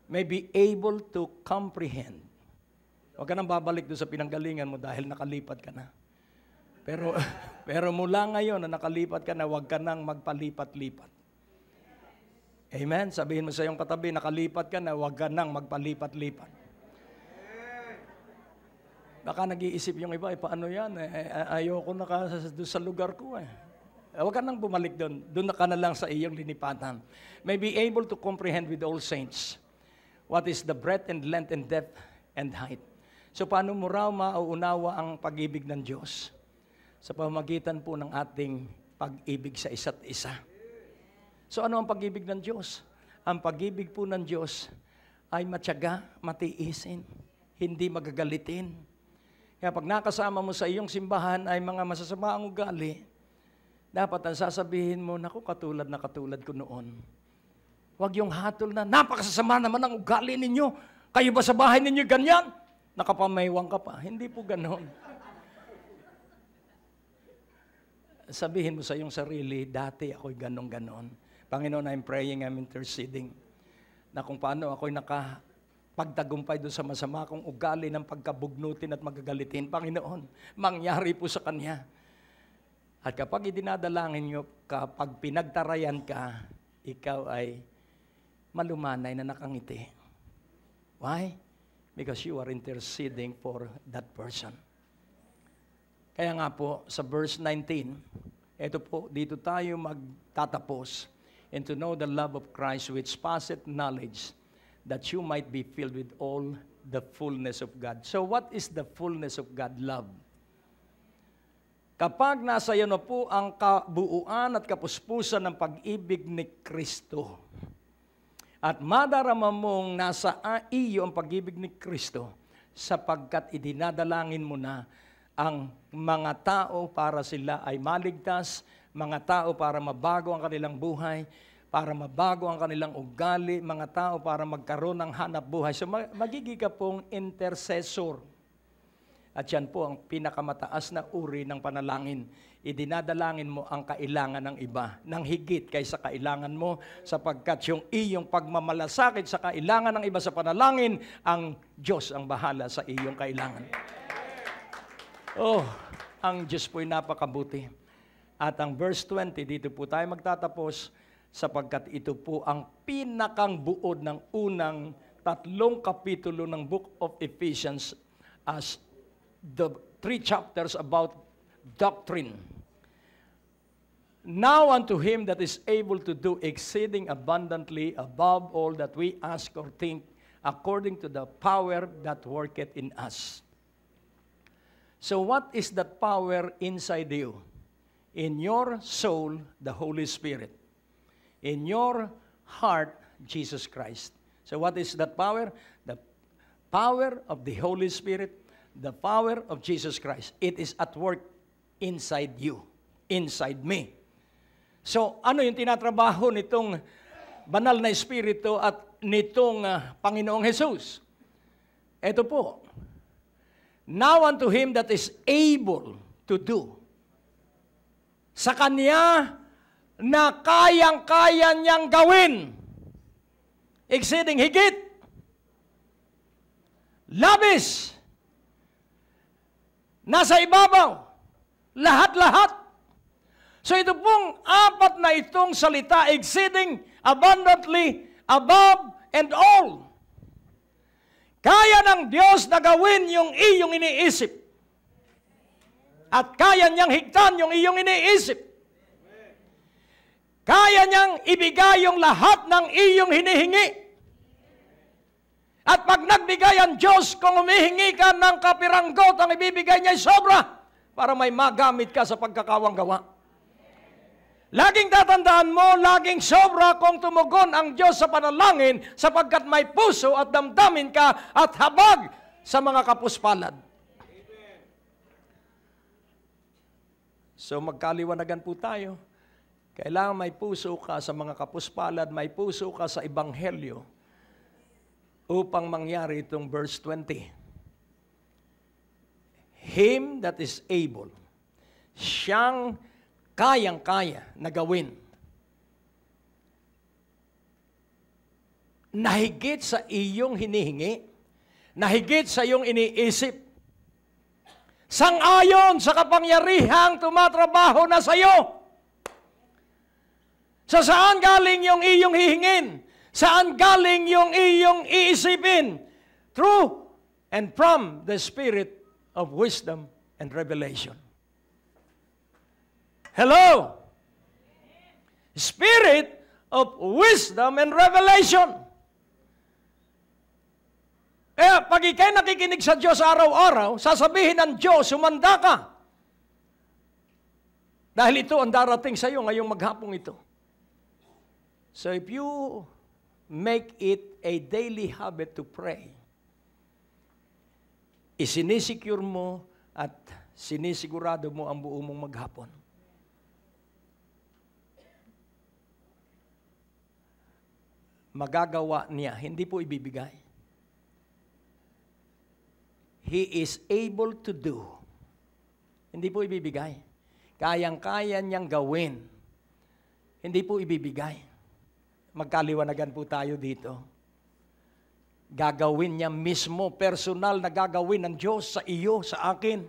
May be able to comprehend. Huwag ka nang babalik doon sa pinanggalingan mo dahil nakalipat ka na. Pero mula ngayon na nakalipat ka na, huwag ka nang magpalipat-lipat. Amen? Sabihin mo sa iyong katabi, nakalipat ka na, huwag ka nang magpalipat-lipat. Baka nag-iisip yung iba, paano yan? Ayoko na sa lugar ko eh. Huwag ka nang bumalik doon. Doon ka na lang sa iyong linipatan. May be able to comprehend with all saints what is the breadth and length and depth and height. So paano mo raw mauunawa ang pag-ibig ng Diyos? Sa pamamagitan po ng ating pag-ibig sa isa't isa. So ano ang pag-ibig ng Diyos? Ang pag-ibig po ng Diyos ay matyaga, matiisin, hindi magagalitin. Kaya pag nakasama mo sa iyong simbahan ay mga masasama ang ugali, dapat ang sasabihin mo, naku, katulad na katulad ko noon. Huwag yung hatol na, napakasasama naman ang ugali ninyo. Kayo ba sa bahay ninyo ganyan? Nakapamaywang ka pa. Hindi po ganon. Sabihin mo sa iyong sarili, dati ako'y ganon-ganon. Panginoon, I'm praying, I'm interceding. Na kung paano ako'y nakapagtagumpay doon sa masama kong ugali ng pagkabugnutin at magagalitin. Panginoon, mangyari po sa Kanya. At kapag idinadalangin nyo, kapag pinagtarayan ka, ikaw ay malumanay na nakangiti. Why? Because you are interceding for that person. Kaya nga po, sa verse 19, ito po, dito tayo magtatapos. And to know the love of Christ which passeth knowledge, that you might be filled with all the fullness of God. So what is the fullness of God? Love. Kapag nasa iyo na po ang kabuuan at kapuspusan ng pag-ibig ni Kristo, At madarama mong nasa iyo ang pag-ibig ni Kristo sapagkat idinadalangin mo na ang mga tao para sila ay maligtas, mga tao para mabago ang kanilang buhay, para mabago ang kanilang ugali, mga tao para magkaroon ng hanap buhay. So magiging ka pong intercessor. At yan po ang pinakamataas na uri ng panalangin. Idinadalangin mo ang kailangan ng iba, ng higit kaysa kailangan mo, sapagkat yung iyong pagmamalasakit sa kailangan ng iba sa panalangin, ang Diyos ang bahala sa iyong kailangan. Oh, ang Diyos po'y napakabuti. At ang verse 20, dito po tayo magtatapos, sapagkat ito po ang pinakang buod ng unang 3 kapitulo ng Book of Ephesians as the 3 chapters about doctrine. Now unto him that is able to do exceeding abundantly above all that we ask or think, according to the power that worketh in us. So what is that power inside you? In your soul, the Holy Spirit. In your heart, Jesus Christ. So what is that power? The power of the Holy Spirit, the power of Jesus Christ. It is at work inside you, inside me. So ano yung tinatrabaho nitong banal na Espiritu at nitong Panginoong Jesus? Ito po. Now unto him that is able to do. Sa Kanya na kayang-kaya niyang gawin. Exceeding higit. Labis. Nasa ibabaw. Lahat-lahat. So ito pong apat na itong salita, exceeding, abundantly, above, and all. Kaya ng Diyos na gawin yung iyong iniisip. At kaya niyang higtan yung iyong iniisip. Kaya niyang ibigay yung lahat ng iyong hinihingi. At pag nagbigay ang Diyos, kung humihingi ka ng kapiranggot, ang ibibigay niya ay sobra para may magamit ka sa pagkakawang gawa. Laging tatandaan mo, laging sobra kung tumugon ang Diyos sa panalangin sapagkat may puso at damdamin ka at habag sa mga kapuspalad. So magkaliwanagan po tayo. Kailangan may puso ka sa mga kapuspalad, may puso ka sa Ebanghelyo upang mangyari itong verse 20. Him that is able, siyang kayang-kaya na gawin na higit sa iyong hinihingi, na higit sa iyong iniisip, sang-ayon sa kapangyarihang tumatrabaho na sa iyo. Sa saan galing yung iyong hihingin? Saan galing yung iyong iisipin? Through and from the Spirit of wisdom and revelation. Hello? Spirit of wisdom and revelation. Kaya pag ikay nakikinig sa Diyos araw-araw, sasabihin ng Diyos, sumanda ka. Dahil ito ang darating sa iyo ngayong maghapong ito. So if you make it a daily habit to pray, isinisecure mo at sinisigurado mo ang buo mong maghapon. Magagawa niya, hindi po ibibigay. He is able to do. Hindi po ibibigay. Kayang-kaya niyang gawin. Hindi po ibibigay. Magkaliwanagan po tayo dito. Gagawin niya mismo, personal na gagawin ng Diyos sa iyo, sa akin.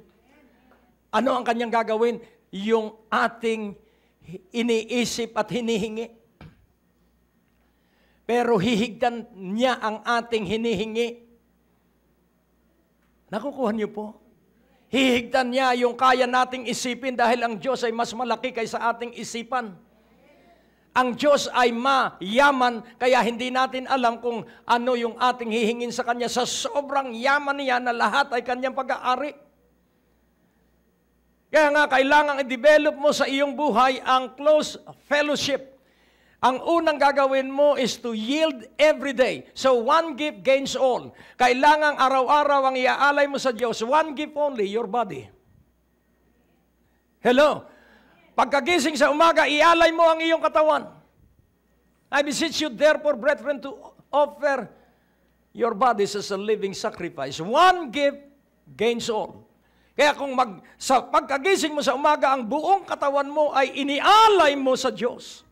Ano ang kanyang gagawin? Yung ating iniisip at hinihingi. Pero hihigdan niya ang ating hinihingi. Nakukuha niyo po? Hihigdan niya yung kaya nating isipin dahil ang Diyos ay mas malaki kaysa ating isipan. Ang Diyos ay mayaman, kaya hindi natin alam kung ano yung ating hihingin sa Kanya. Sa sobrang yaman niya na lahat ay Kanyang pag-aari. Kaya nga, kailangang i-develop mo sa iyong buhay ang close fellowship, ang unang gagawin mo is to yield every day. So one gift gains all. Kailangang araw-araw ang iaalay mo sa Diyos. One gift only, your body. Hello? Pagkagising sa umaga, ialay mo ang iyong katawan. I beseech you therefore, brethren, to offer your bodies as a living sacrifice. One gift gains all. Kaya kung pagkagising mo sa umaga, ang buong katawan mo ay inialay mo sa Diyos.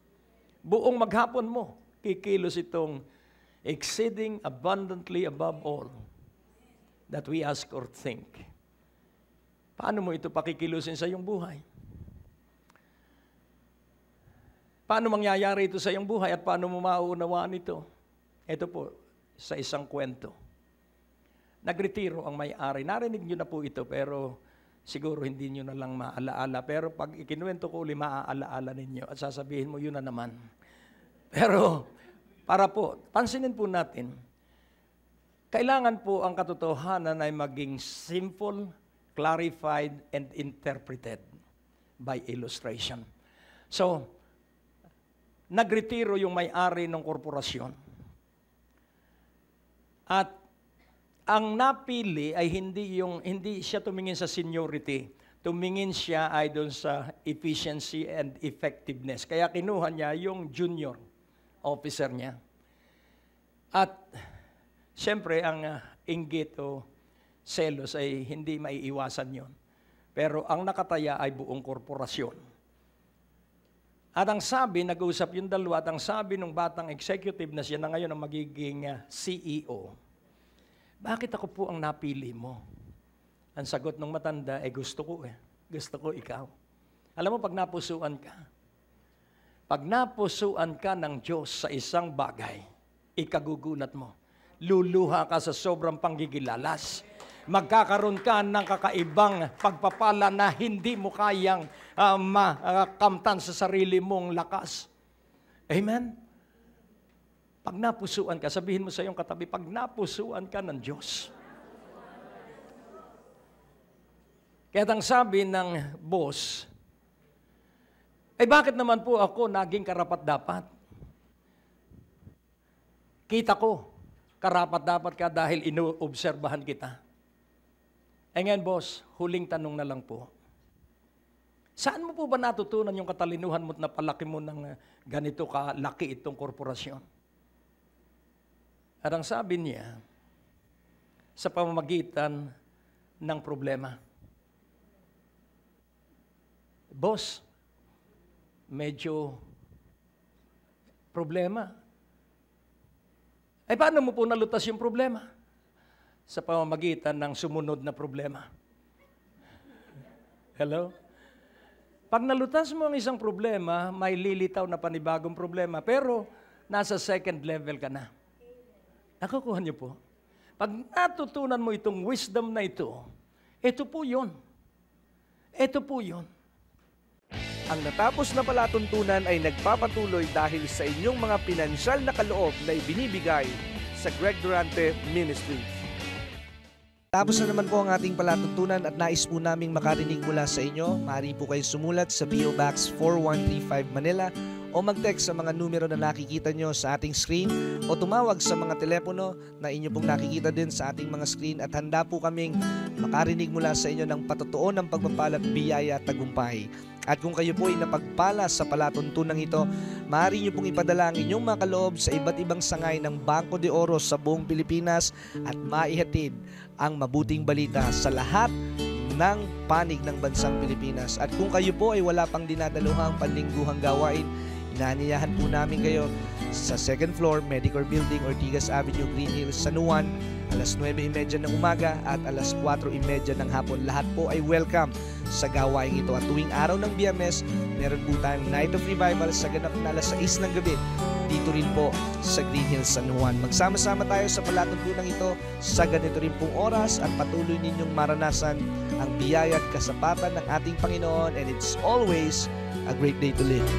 Buong maghapon mo, kikilos itong exceeding abundantly above all that we ask or think. Paano mo ito pakikilusin sa iyong buhay? Paano mangyayari ito sa iyong buhay at paano mo mauunawaan ito? Ito po, sa isang kwento. Nagretiro ang may-ari. Narinig nyo na po ito, pero siguro hindi nyo na lang maalaala. Pero pag ikinuwento ko uli, maaalaala ninyo. At sasabihin mo, yun na naman. Pero, para po, pansinin po natin, kailangan po ang katotohanan ay maging simple, clarified, and interpreted by illustration. So, nagretiro yung may-ari ng korporasyon. At ang napili ay hindi siya tumingin sa seniority. Tumingin siya ay doon sa efficiency and effectiveness. Kaya kinuha niya yung junior officer niya. At siyempre ang inggit o selos ay hindi maiiwasan yon. Pero ang nakataya ay buong korporasyon. At ang sabi, nag-uusap yung dalawa, at ang sabi ng batang executive na siya na ngayon ang magiging CEO, bakit ako po ang napili mo? Ang sagot ng matanda, gusto ko Gusto ko ikaw. Alam mo, pag napusuan ka ng Diyos sa isang bagay, ikagugulat mo. Luluha ka sa sobrang panggigilalas. Magkakaroon ka ng kakaibang pagpapala na hindi mo kayang makamtan sa sarili mong lakas. Amen? Pag napusuan ka, sabihin mo sa iyong katabi, pag napusuan ka ng Diyos. Kaya ang sabi ng boss, bakit naman po ako naging karapat-dapat? Kita ko, karapat-dapat ka dahil inoobserbahan kita. Ngayon, boss, huling tanong na lang po. Saan mo po ba natutunan yung katalinuhan mo at napalaki mo ng ganito kalaki itong korporasyon? At ang sabi niya, sa pamamagitan ng problema. Boss, medyo problema. Paano mo po nalutas yung problema? Sa pamamagitan ng sumunod na problema. Hello? Pag nalutas mo ang isang problema, may lilitaw na panibagong problema, pero nasa second level ka na. Nakukuha niyo po? Pag natutunan mo itong wisdom na ito po yun. Ito po yun. Ang natapos na palatuntunan ay nagpapatuloy dahil sa inyong mga pinansyal na kaloob na ibinibigay sa Greg Durante Ministries. Tapos na naman po ang ating palatuntunan at nais po naming makarinig mula sa inyo. Maaari po kayo sumulat sa PO Box 4135 Manila o mag-text sa mga numero na nakikita nyo sa ating screen o tumawag sa mga telepono na inyo pong nakikita din sa ating mga screen at handa po kaming makarinig mula sa inyo ng patotoo ng pagpapala at biyaya at tagumpay. At kung kayo po ay napagpala sa palatuntunan ito, maaari nyo pong ipadala ang inyong mga kaloob sa iba't ibang sangay ng Bangko de Oro sa buong Pilipinas at maihatid ang mabuting balita sa lahat ng panig ng bansang Pilipinas. At kung kayo po ay wala pang dinadaluhang panlingguhang gawain, inaanyayahan po namin kayo sa second floor, Medicor Building, Ortigas Avenue, Green Hills, San Juan, alas 9:30 ng umaga at alas 4:30 ng hapon. Lahat po ay welcome sa gawain ito. At tuwing araw ng Biyernes, meron po tayong Night of Revival sa ganap na alas 6 ng gabi. Dito rin po sa Green Hills, San Juan. Magsama-sama tayo sa palatuntunan ito sa ganito rin pong oras at patuloy ninyong maranasan ang biyaya at kasapatan ng ating Panginoon, and it's always a great day to live.